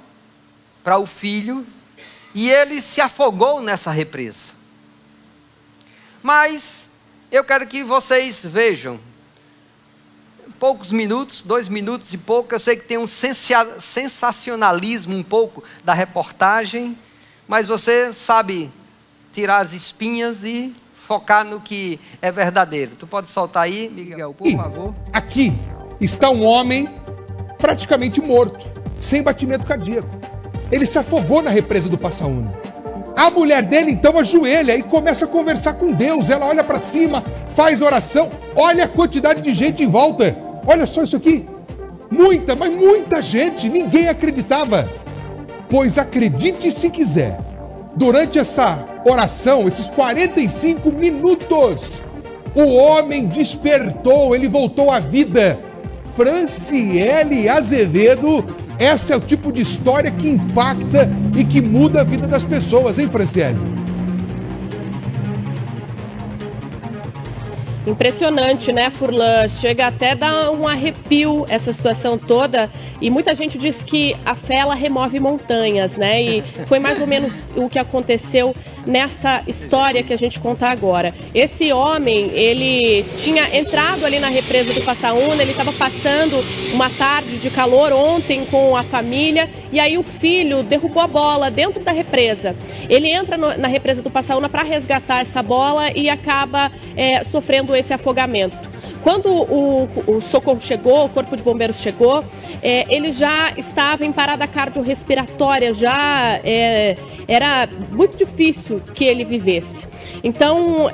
para o filho, e ele se afogou nessa represa. Mas eu quero que vocês vejam, poucos minutos, 2 minutos e pouco, eu sei que tem um sensacionalismo um pouco da reportagem, mas você sabe tirar as espinhas e focar no que é verdadeiro. Tu pode soltar aí, Miguel, por favor. Aqui está um homem praticamente morto, sem batimento cardíaco. Ele se afogou na represa do Passaúna. A mulher dele então ajoelha e começa a conversar com Deus. Ela olha para cima, faz oração. Olha a quantidade de gente em volta. Olha só isso aqui. Muita, mas muita gente. Ninguém acreditava. Pois acredite se quiser, durante essa oração, esses 45 minutos, o homem despertou, ele voltou à vida. Franciele Azevedo, essa é o tipo de história que impacta e que muda a vida das pessoas, hein, Franciele? Impressionante, né, Furlan? Chega até a dar um arrepio essa situação toda, e muita gente diz que a fé, ela remove montanhas, né? E foi mais ou menos o que aconteceu nessa história que a gente conta agora. Esse homem, ele tinha entrado ali na represa do Passaúna, ele estava passando uma tarde de calor ontem com a família, e aí o filho derrubou a bola dentro da represa. Ele entra na represa do Passaúna para resgatar essa bola e acaba sofrendo esse afogamento. Quando o socorro chegou, o corpo de bombeiros chegou, ele já estava em parada cardiorrespiratória, já era muito difícil que ele vivesse. Então,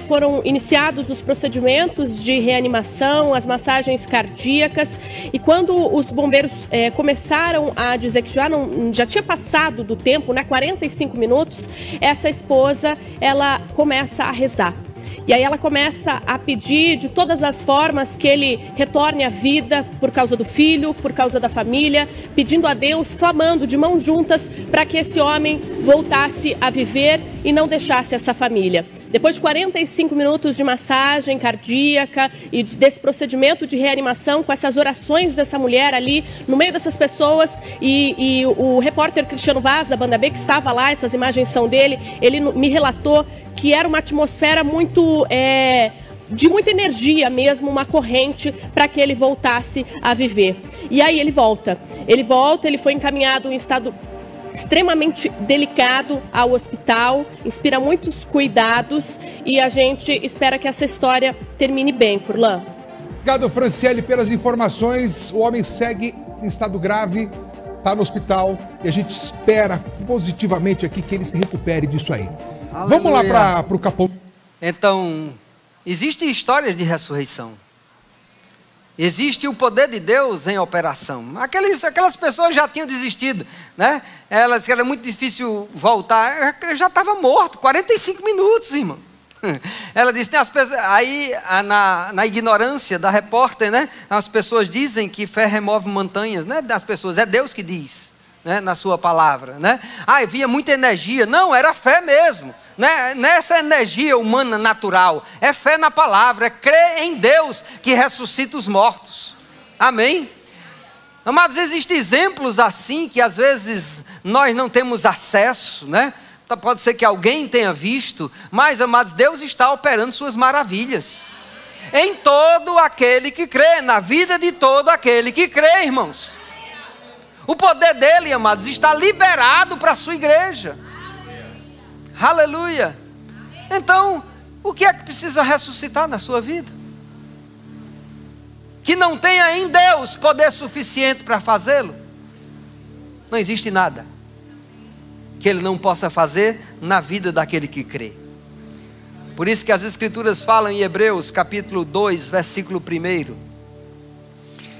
foram iniciados os procedimentos de reanimação, as massagens cardíacas, e quando os bombeiros começaram a dizer que já tinha passado do tempo, né, 45 minutos, essa esposa, ela começa a rezar. E aí ela começa a pedir de todas as formas que ele retorne à vida por causa do filho, por causa da família, pedindo a Deus, clamando de mãos juntas para que esse homem voltasse a viver e não deixasse essa família. Depois de 45 minutos de massagem cardíaca e desse procedimento de reanimação, com essas orações dessa mulher ali, no meio dessas pessoas, e o repórter Cristiano Vaz, da Banda B, que estava lá, essas imagens são dele, ele me relatou que era uma atmosfera muito, de muita energia mesmo, uma corrente para que ele voltasse a viver. E aí ele volta, ele foi encaminhado em estado extremamente delicado ao hospital, inspira muitos cuidados, e a gente espera que essa história termine bem, Furlan. Obrigado, Franciele, pelas informações. O homem segue em estado grave, está no hospital, e a gente espera positivamente aqui que ele se recupere disso aí. Aleluia. Vamos lá para o capô. Então, existem histórias de ressurreição. Existe o poder de Deus em operação. Aquelas pessoas já tinham desistido, né? Elas disseram que era muito difícil voltar. Eu já estava morto, 45 minutos, irmão. Ela disse, né, as pessoas, aí na ignorância da repórter, né? As pessoas dizem que fé remove montanhas, né? Das pessoas, é Deus que diz, né? Na sua palavra, né? Havia muita energia. Não, era fé mesmo. Nessa energia humana natural, é fé na palavra, é crer em Deus que ressuscita os mortos. Amém? Amados, existem exemplos assim que às vezes nós não temos acesso, né? Pode ser que alguém tenha visto, mas, amados, Deus está operando suas maravilhas em todo aquele que crê, na vida de todo aquele que crê, irmãos. O poder dele, amados, está liberado para a sua igreja. Aleluia. Então, o que é que precisa ressuscitar na sua vida? Que não tenha em Deus poder suficiente para fazê-lo? Não existe nada que Ele não possa fazer na vida daquele que crê. Por isso que as Escrituras falam em Hebreus capítulo 2, versículo 1,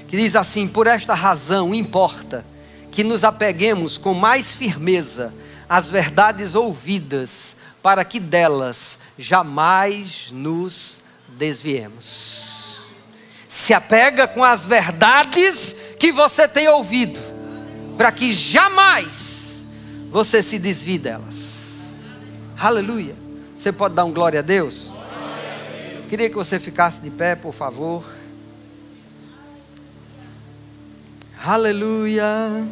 que diz assim: por esta razão importa que nos apeguemos com mais firmeza às verdades ouvidas, para que delas jamais nos desviemos. Se apega com as verdades que você tem ouvido, para que jamais você se desvie delas. Aleluia. Você pode dar um glória a Deus? Queria que você ficasse de pé, por favor. Aleluia.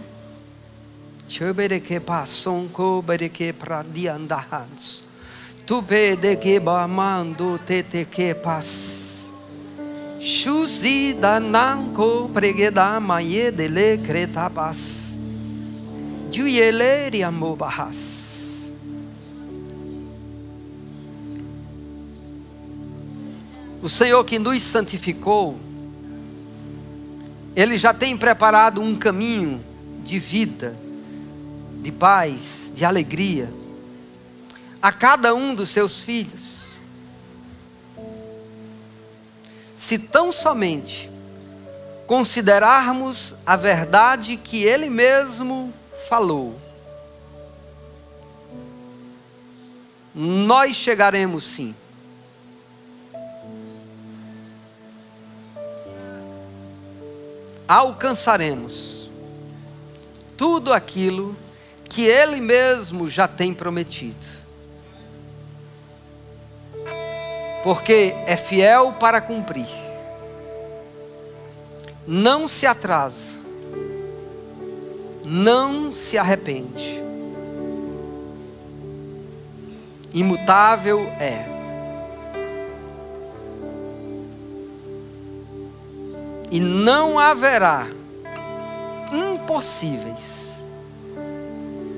Tu pede que bamando te que pas. Shuzi dananko pregeda maye dele cretabas. Juyele riamobahas. O Senhor que nos santificou, Ele já tem preparado um caminho de vida, de paz, de alegria, a cada um dos seus filhos. Se tão somente considerarmos a verdade que Ele mesmo falou, nós chegaremos sim. Alcançaremos tudo aquilo que Ele mesmo já tem prometido, porque é fiel para cumprir, não se atrasa, não se arrepende, imutável é. E não haverá impossíveis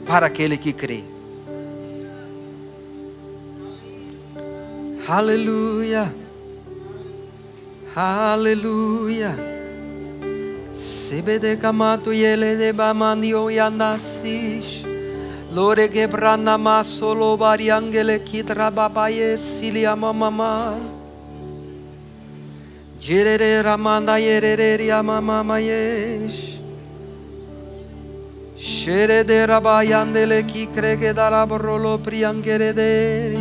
para aquele que crê. Aleluia. Aleluia. Sebede kamato yele de bamandio yandasis. Lore gebrana masolo bariangele kitra babaye silia mamama. Jerere ramanda yerere yamama yesh. Shere de rabayandele ki krege darabrolo priangerede.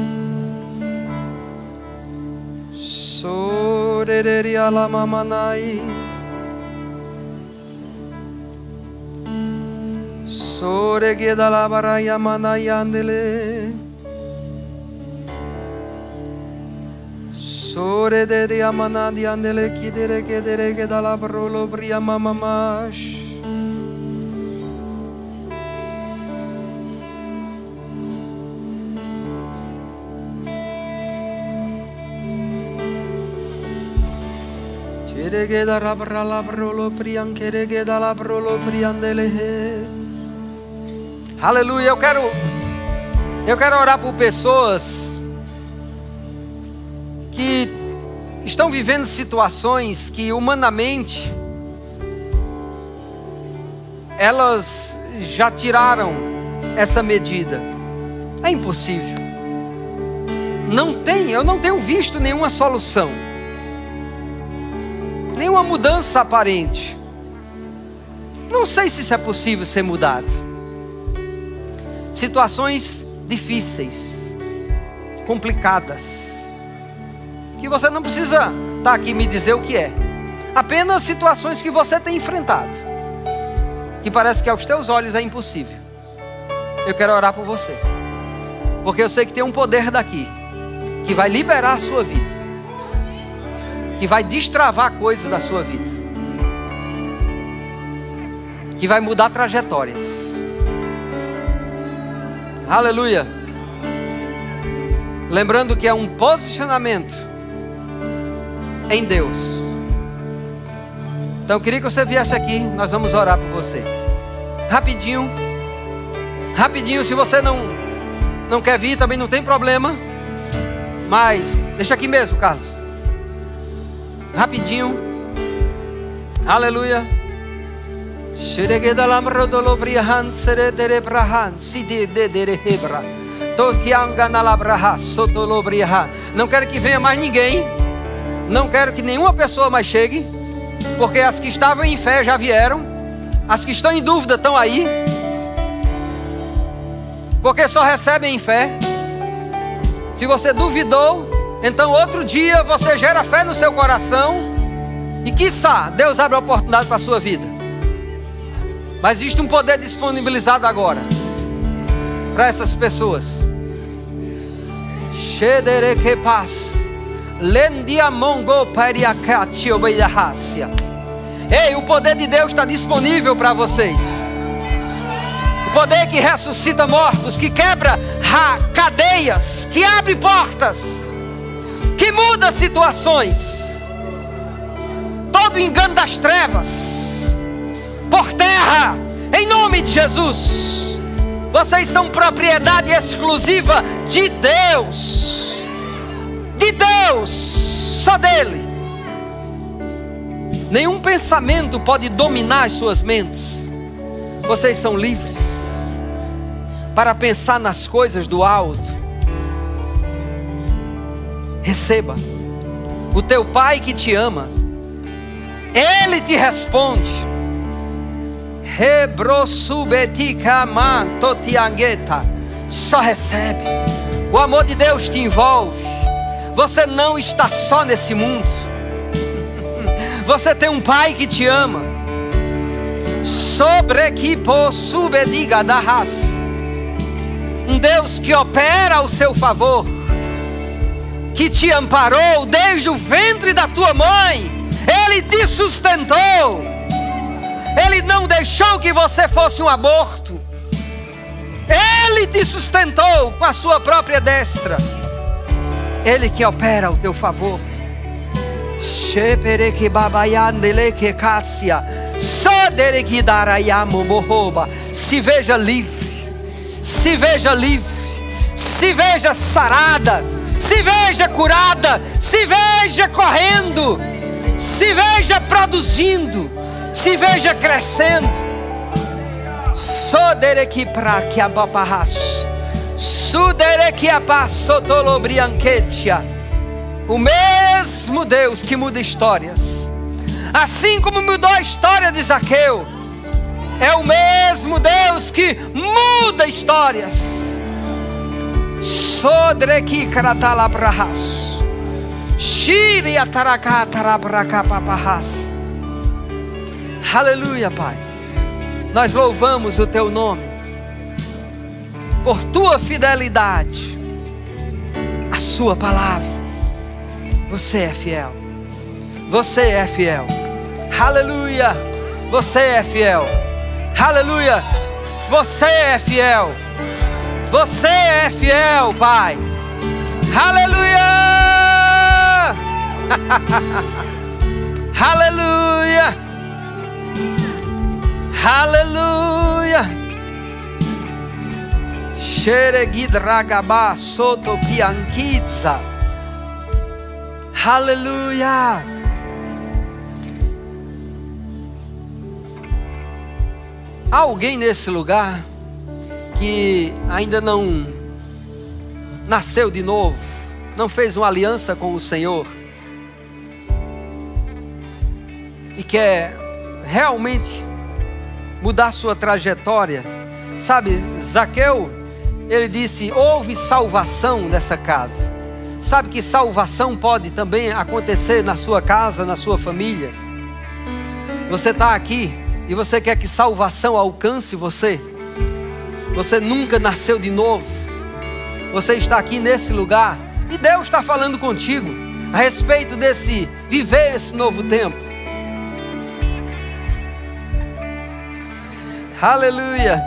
Sorere ala mamanai. Sore ge dalabaraya manayandele. Sore de riamana diandele kidere kedere kedala brolo briama mamash. Chere kedara brala brolo prian kere kedala brolo priandele. Aleluia. Eu quero orar por pessoas que estão vivendo situações que humanamente elas já tiraram essa medida. É impossível. Eu não tenho visto nenhuma solução, nenhuma mudança aparente. Não sei se isso é possível ser mudado. Situações difíceis, complicadas, que você não precisa estar aqui me dizer o que é. Apenas situações que você tem enfrentado, que parece que aos teus olhos é impossível. Eu quero orar por você, porque eu sei que tem um poder daqui, que vai liberar a sua vida, que vai destravar coisas da sua vida. que vai mudar trajetórias. Aleluia. Lembrando que é um posicionamento em Deus. Então eu queria que você viesse aqui, nós vamos orar por você. Rapidinho. Rapidinho, se você não quer vir, também não tem problema. Mas deixa aqui mesmo, Carlos. Rapidinho. Aleluia. Não quero que venha mais ninguém. Não quero que nenhuma pessoa mais chegue, porque as que estavam em fé já vieram. As que estão em dúvida estão aí, porque só recebem em fé. Se você duvidou, então outro dia você gera fé no seu coração, e quiçá Deus abre a oportunidade para a sua vida. Mas existe um poder disponibilizado agora para essas pessoas. Ei, o poder de Deus está disponível para vocês. O poder que ressuscita mortos, que quebra cadeias, que abre portas, que muda situações. Todo engano das trevas por terra, em nome de Jesus. Vocês são propriedade exclusiva de Deus. De Deus, só dele. Nenhum pensamento pode dominar as suas mentes. Vocês são livres para pensar nas coisas do alto. Receba. O teu Pai que te ama, Ele te responde. Só recebe. O amor de Deus te envolve. Você não está só nesse mundo. Você tem um Pai que te ama. Um Deus que opera ao seu favor, que te amparou desde o ventre da tua mãe. Ele te sustentou. Ele não deixou que você fosse um aborto. Ele te sustentou com a sua própria destra. Ele que opera ao teu favor. Se veja livre. Se veja livre. Se veja sarada. Se veja curada. Se veja correndo. Se veja produzindo. Se veja crescendo. Sodereki praki abaparras. Sudereki abassotolobrianquetia. O mesmo Deus que muda histórias, assim como mudou a história de Zaqueu, é o mesmo Deus que muda histórias. Sodreki karatalabrahas. Shiri atarakatarabrakapaparras. Aleluia, Pai. Nós louvamos o teu nome por tua fidelidade, a sua palavra. Você é fiel. Você é fiel. Aleluia. Você é fiel. Aleluia. Você é fiel. Você é fiel, Pai. Aleluia. Aleluia. Aleluia. Xeregidragabá sotopianquitza. Aleluia. Há alguém nesse lugar que ainda não nasceu de novo, não fez uma aliança com o Senhor e quer realmente mudar sua trajetória? Sabe, Zaqueu, ele disse: houve salvação nessa casa. Sabe que salvação pode também acontecer na sua casa, na sua família. Você está aqui e você quer que salvação alcance você. Você nunca nasceu de novo. Você está aqui nesse lugar e Deus está falando contigo a respeito desse viver esse novo tempo. Aleluia.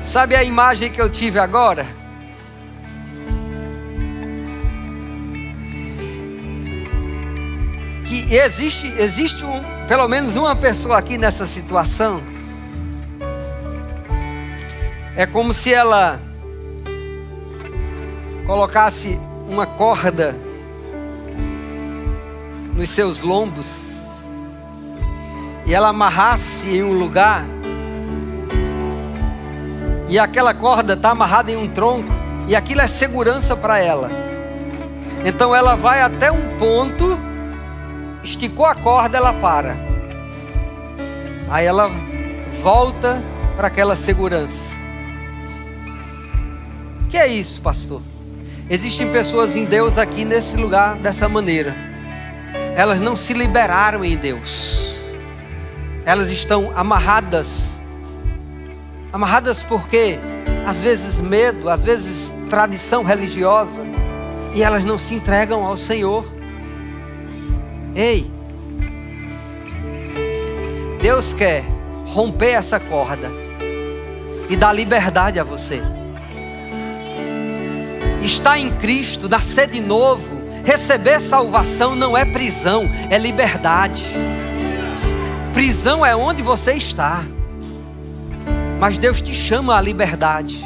Sabe a imagem que eu tive agora? Que existe pelo menos uma pessoa aqui nessa situação. É como se ela colocasse uma corda nos seus lombos e ela amarrasse em um lugar, e aquela corda está amarrada em um tronco, e aquilo é segurança para ela. Então ela vai até um ponto, esticou a corda, ela para, aí ela volta para aquela segurança. Que é isso, pastor? Existem pessoas em Deus aqui nesse lugar dessa maneira. Elas não se liberaram em Deus. Elas estão amarradas. Amarradas porque às vezes medo, às vezes tradição religiosa, e elas não se entregam ao Senhor. Ei, Deus quer romper essa corda e dar liberdade a você. Estar em Cristo, nascer de novo, receber salvação não é prisão, é liberdade. Prisão é onde você está, mas Deus te chama à liberdade.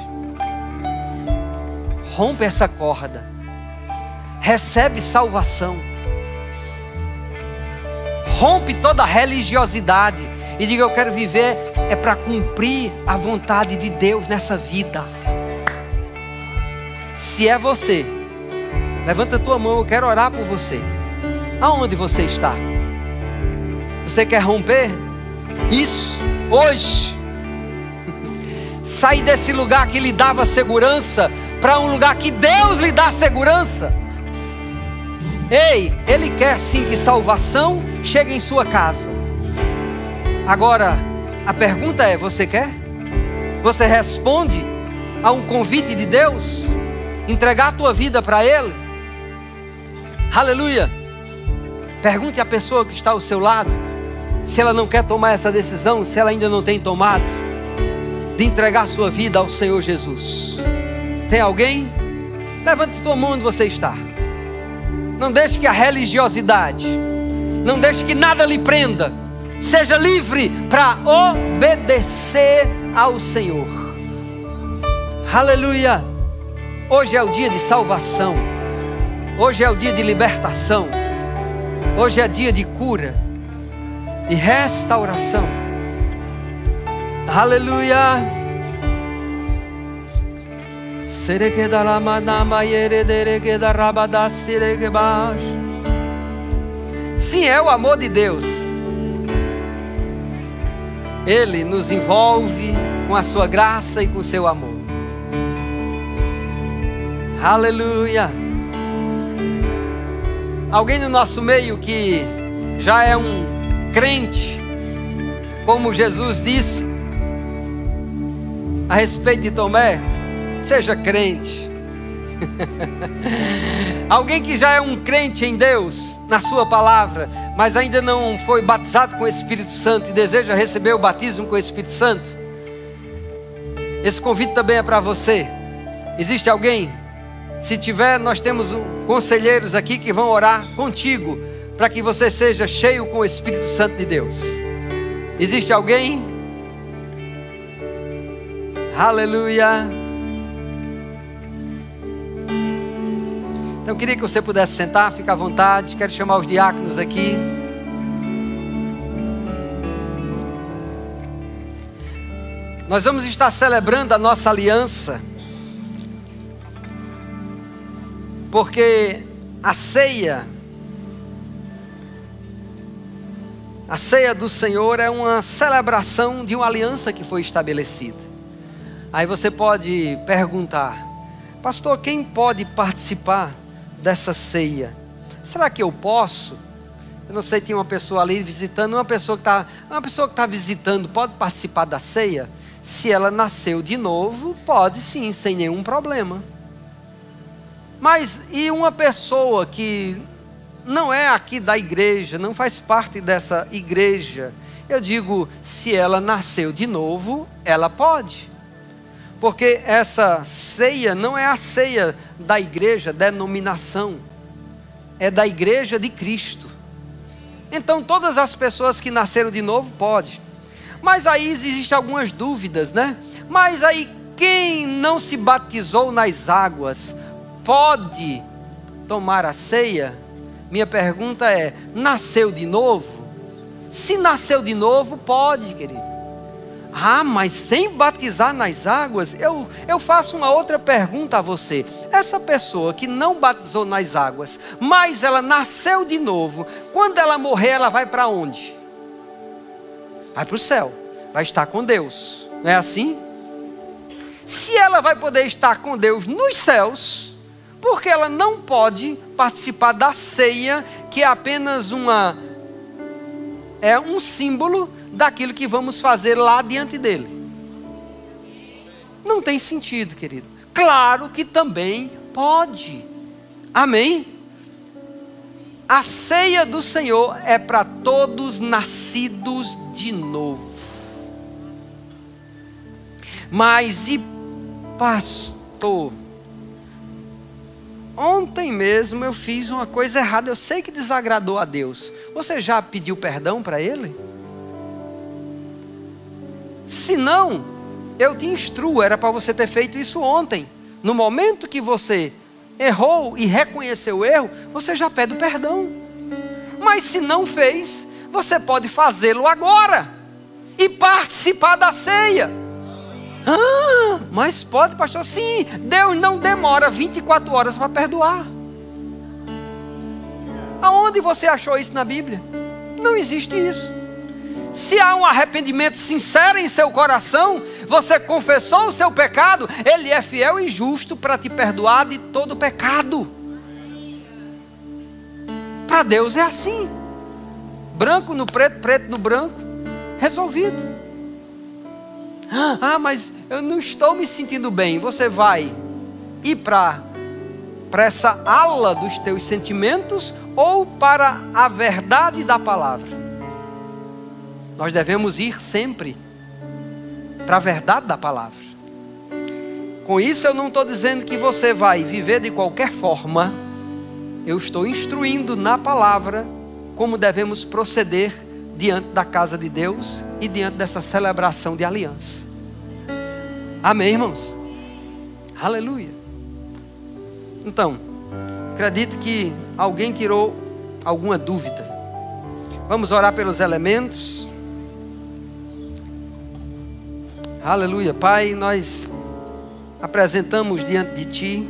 Rompe essa corda, recebe salvação, rompe toda a religiosidade e diga: eu quero viver é para cumprir a vontade de Deus nessa vida. Se é você, levanta a tua mão, eu quero orar por você. Aonde você está? Você quer romper isso hoje? Sair desse lugar que lhe dava segurança para um lugar que Deus lhe dá segurança. Ei, Ele quer sim que salvação chegue em sua casa. Agora, a pergunta é: você quer? Você responde a um convite de Deus? Entregar a tua vida para Ele? Aleluia. Pergunte à pessoa que está ao seu lado se ela não quer tomar essa decisão, se ela ainda não tem tomado, de entregar a sua vida ao Senhor Jesus. Tem alguém? Levante tua mão onde você está. Não deixe que a religiosidade, não deixe que nada lhe prenda. Seja livre para obedecer ao Senhor. Aleluia. Hoje é o dia de salvação. Hoje é o dia de libertação. Hoje é dia de cura, de restauração. Aleluia. Sim, é o amor de Deus. Ele nos envolve com a sua graça e com o seu amor. Aleluia. Alguém no nosso meio que já é um crente, como Jesus disse a respeito de Tomé: seja crente. Alguém que já é um crente em Deus, na sua palavra, mas ainda não foi batizado com o Espírito Santo e deseja receber o batismo com o Espírito Santo, esse convite também é para você. Existe alguém? Se tiver, nós temos conselheiros aqui que vão orar contigo para que você seja cheio com o Espírito Santo de Deus. Existe alguém? Aleluia. Então eu queria que você pudesse sentar, fica à vontade. Quero chamar os diáconos aqui. Nós vamos estar celebrando a nossa aliança, porque a ceia do Senhor é uma celebração de uma aliança que foi estabelecida. Aí você pode perguntar: pastor, quem pode participar dessa ceia? Será que eu posso? Eu não sei, tem uma pessoa ali visitando, uma pessoa que está visitando pode participar da ceia? Se ela nasceu de novo, pode sim, sem nenhum problema. Mas e uma pessoa que não é aqui da igreja, não faz parte dessa igreja, Eu digo, se ela nasceu de novo, ela pode. Porque essa ceia não é a ceia da igreja, denominação. É da igreja de Cristo. Então todas as pessoas que nasceram de novo podem. Mas aí existem algumas dúvidas, né? Mas aí quem não se batizou nas águas pode tomar a ceia? Minha pergunta é, nasceu de novo? Se nasceu de novo, pode, querido. Ah, mas sem batizar nas águas? Eu faço uma outra pergunta a você. Essa pessoa que não batizou nas águas, mas ela nasceu de novo, quando ela morrer, ela vai para onde? Vai para o céu, vai estar com Deus, não é assim? Se ela vai poder estar com Deus nos céus, por que ela não pode participar da ceia, que é apenas um símbolo daquilo que vamos fazer lá diante dele? Não tem sentido, querido. Claro que também pode. Amém? A ceia do Senhor é para todos nascidos de novo. Mas e pastor? Ontem mesmo eu fiz uma coisa errada. Eu sei que desagradou a Deus. Você já pediu perdão para Ele? Se não, eu te instruo. Era para você ter feito isso ontem. No momento que você errou e reconheceu o erro, você já pede o perdão. Mas se não fez, você pode fazê-lo agora e participar da ceia. Ah, mas pode, pastor? Sim, Deus não demora 24 horas para perdoar. Aonde você achou isso na Bíblia? Não existe isso. Se há um arrependimento sincero em seu coração, você confessou o seu pecado, Ele é fiel e justo para te perdoar de todo pecado. Para Deus é assim. Branco no preto, preto no branco. Resolvido. Ah, mas eu não estou me sentindo bem. Você vai ir para essa ala dos teus sentimentos ou para a verdade da palavra? Nós devemos ir sempre para a verdade da palavra. Com isso eu não estou dizendo que você vai viver de qualquer forma. Eu estou instruindo na palavra como devemos proceder diante da casa de Deus e diante dessa celebração de aliança. Amém, irmãos? Aleluia. Então, acredito que alguém tirou alguma dúvida. Vamos orar pelos elementos. Aleluia. Pai, nós apresentamos diante de Ti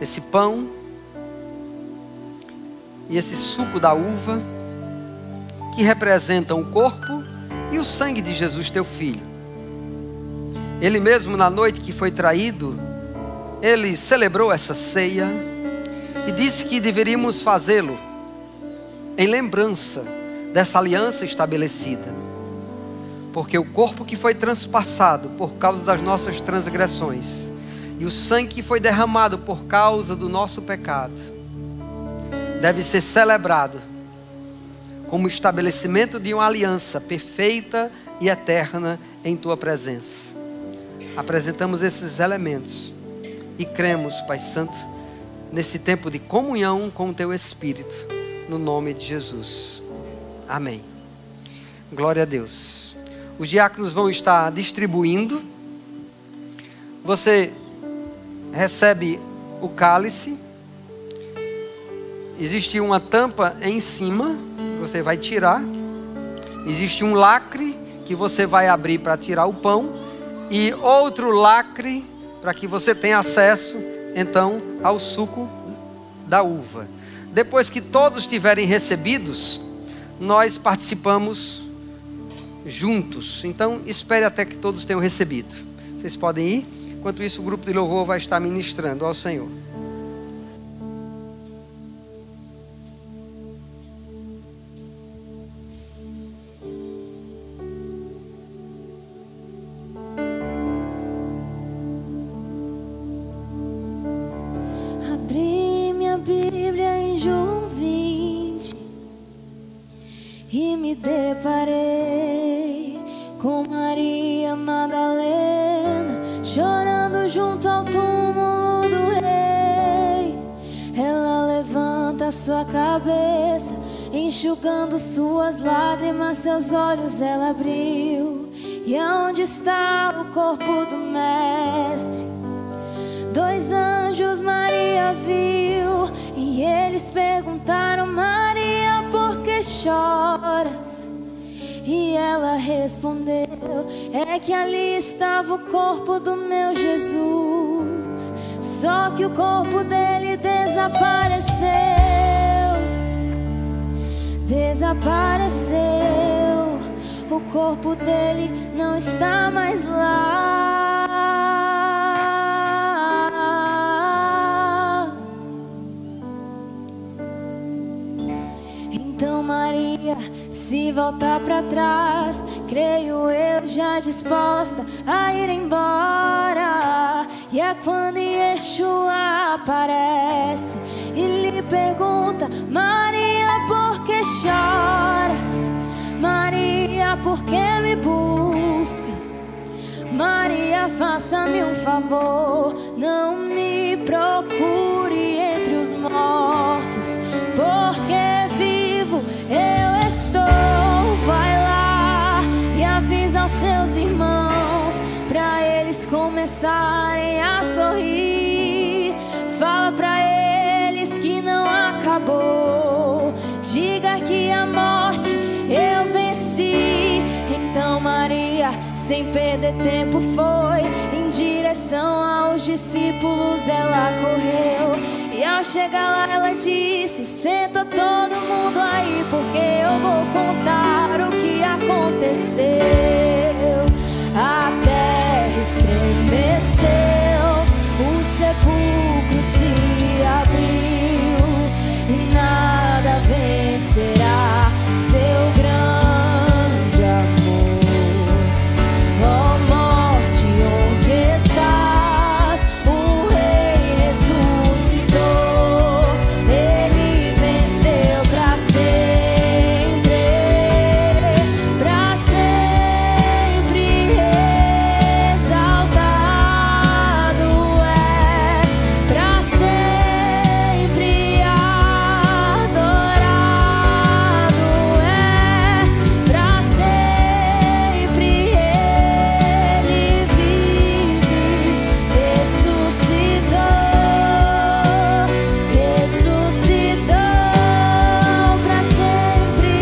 esse pão e esse suco da uva, que representam o corpo e o sangue de Jesus, Teu Filho. Ele mesmo, na noite que foi traído, Ele celebrou essa ceia e disse que deveríamos fazê-lo em lembrança dessa aliança estabelecida. Porque o corpo que foi transpassado por causa das nossas transgressões e o sangue que foi derramado por causa do nosso pecado deve ser celebrado como estabelecimento de uma aliança perfeita e eterna em Tua presença. Apresentamos esses elementos e cremos, Pai Santo, nesse tempo de comunhão com o Teu Espírito, no nome de Jesus. Amém. Glória a Deus. Os diáconos vão estar distribuindo. Você recebe o cálice. Existe uma tampa em cima, que você vai tirar. Existe um lacre que você vai abrir para tirar o pão. E outro lacre para que você tenha acesso, então, ao suco da uva. Depois que todos tiverem recebidos, nós participamos juntos. Então espere até que todos tenham recebido. Vocês podem ir. Enquanto isso, o grupo de louvor vai estar ministrando ao Senhor. Abri minha Bíblia em João 20 e me deparei com Maria Madalena, chorando junto ao túmulo do rei. Ela levanta sua cabeça, enxugando suas lágrimas, seus olhos ela abriu. E aonde está o corpo do mestre? 2 anjos Maria viu, e eles perguntaram: Maria, por que choras? E ela respondeu: é que ali estava o corpo do meu Jesus, só que o corpo dele desapareceu. Desapareceu, o corpo dele não está mais lá. Então Maria se voltar para trás, creio eu já disposta a ir embora. E é quando Yeshua aparece e lhe pergunta: Maria, por que choras? Maria, por que me busca? Maria, faça-me um favor, não me procure entre os mortos, porque vivo eu estou. Vai lá e avisa aos seus irmãos, pra eles começarem a sorrir. Fala pra eles que não acabou, diga que a morte eu venci. Então Maria, sem perder tempo, foi em direção aos discípulos. Ela correu e ao chegar lá ela disse: senta todo mundo aí, porque eu vou contar o que aconteceu. A terra estremeceu, o sepulcro se abriu e nada vencerá seu grande amor. Ó morte, onde estás? O Rei ressuscitou, ele venceu pra sempre, exaltado é, pra sempre adorado é, pra sempre ele vive, ressuscitou, pra sempre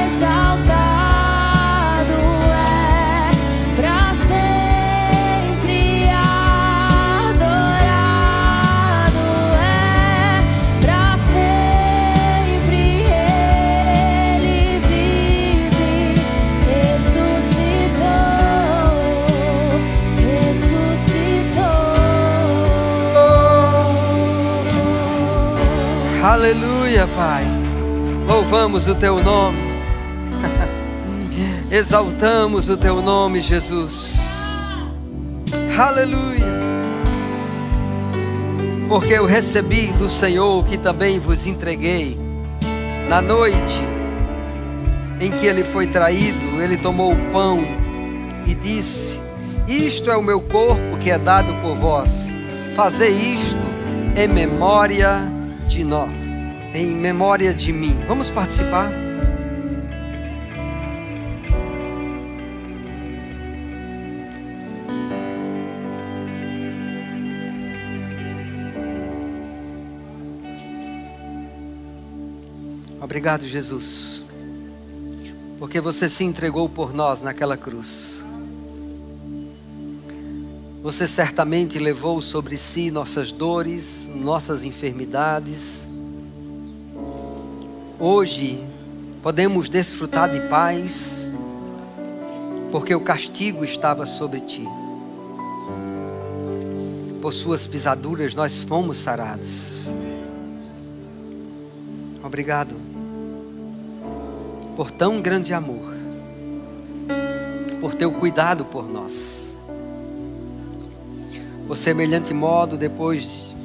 exaltado é, pra sempre adorado é, pra sempre ele vive, ressuscitou. Aleluia, Pai. Louvamos o Teu nome. Exaltamos o Teu nome, Jesus. Aleluia. Porque eu recebi do Senhor o que também vos entreguei. Na noite em que Ele foi traído, Ele tomou o pão e disse: isto é o meu corpo que é dado por vós. Fazei isto em memória de nós, em memória de mim. Vamos participar? Obrigado, Jesus, porque você se entregou por nós naquela cruz. Você certamente levou sobre si nossas dores, nossas enfermidades. Hoje podemos desfrutar de paz, porque o castigo estava sobre ti. Por suas pisaduras nós fomos sarados. Obrigado por tão grande amor, por teu cuidado por nós. Por semelhante modo, depois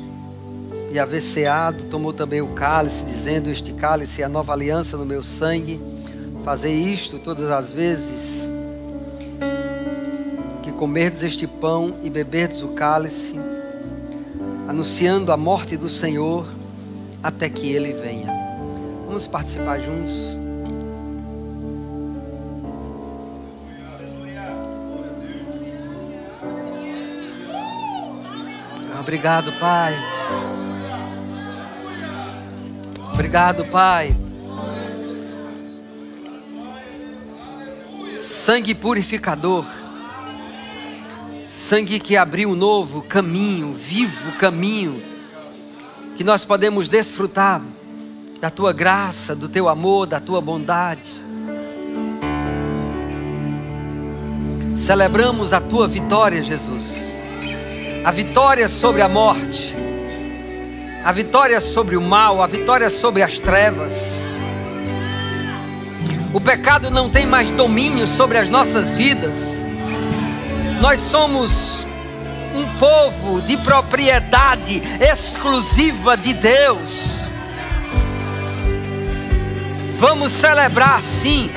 e haver ceado, tomou também o cálice, dizendo: este cálice é a nova aliança no meu sangue. Fazei isto todas as vezes que comerdes este pão e beberdes o cálice, anunciando a morte do Senhor até que Ele venha. Vamos participar juntos. Obrigado, Pai. Obrigado, Pai. Sangue purificador. Sangue que abriu um novo caminho, vivo caminho, que nós podemos desfrutar da Tua graça, do Teu amor, da Tua bondade. Celebramos a Tua vitória, Jesus. A vitória sobre a morte, a vitória sobre o mal, a vitória sobre as trevas. O pecado não tem mais domínio sobre as nossas vidas. Nós somos um povo de propriedade exclusiva de Deus. Vamos celebrar sim.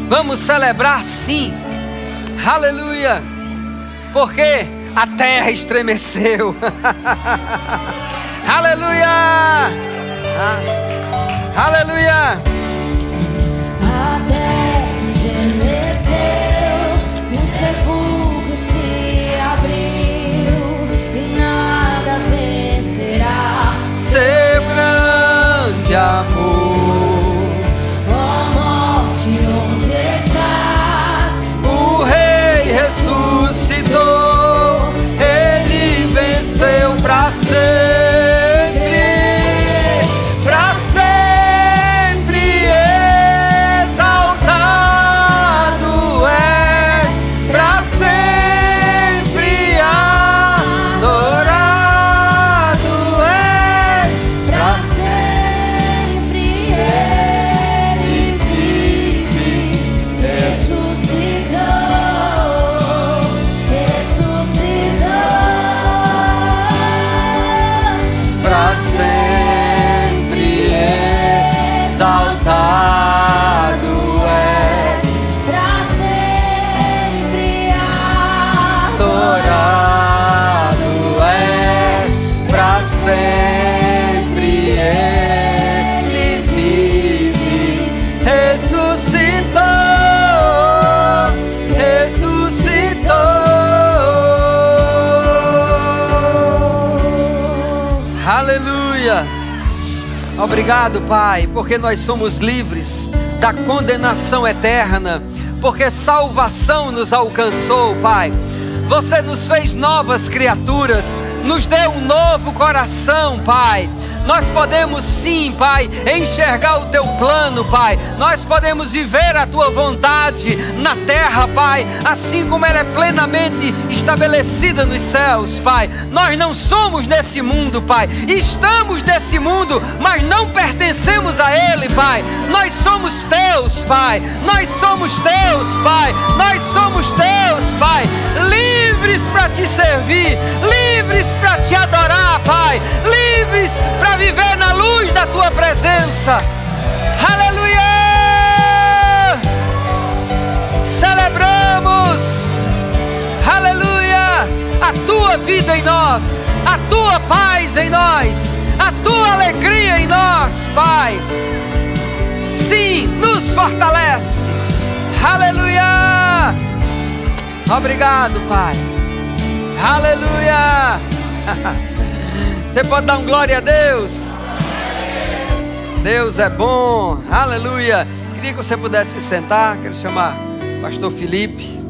Vamos celebrar sim. Aleluia. Porque a terra estremeceu. Aleluia! Aleluia! A terra estremeceu, o sepulcro se abriu e nada vencerá seu grande amor. Ó morte, onde estás? O Rei ressuscitou. Ele venceu para sempre. Para sempre exaltado és. Para sempre adorado és. Pra sempre ele vive, ressuscitou, Para sempre exaltado é, pra sempre adorado é, para sempre ele vive, ressuscitou, aleluia. Obrigado, Pai, porque nós somos livres da condenação eterna, porque salvação nos alcançou, Pai. Você nos fez novas criaturas, nos deu um novo coração, Pai. Nós podemos sim, Pai, enxergar o Teu plano, Pai. Nós podemos viver a Tua vontade na terra, Pai, assim como ela é plenamente estabelecida nos céus, Pai. Nós não somos desse mundo, Pai. Estamos nesse mundo, mas não pertencemos a ele, Pai. Nós somos Teus, Pai. Nós somos Teus, Pai. Nós somos Teus, Pai. Livres para Te servir, livres para Te adorar, Pai. Livres para viver na luz da Tua presença. Aleluia! Celebramos, aleluia, a Tua vida em nós, a Tua paz em nós, a Tua alegria em nós, Pai. Sim, nos fortalece. Aleluia! Obrigado, Pai. Aleluia! Você pode dar um glória a Deus? Deus é bom. Aleluia. Queria que você pudesse se sentar. Quero chamar o pastor Felipe.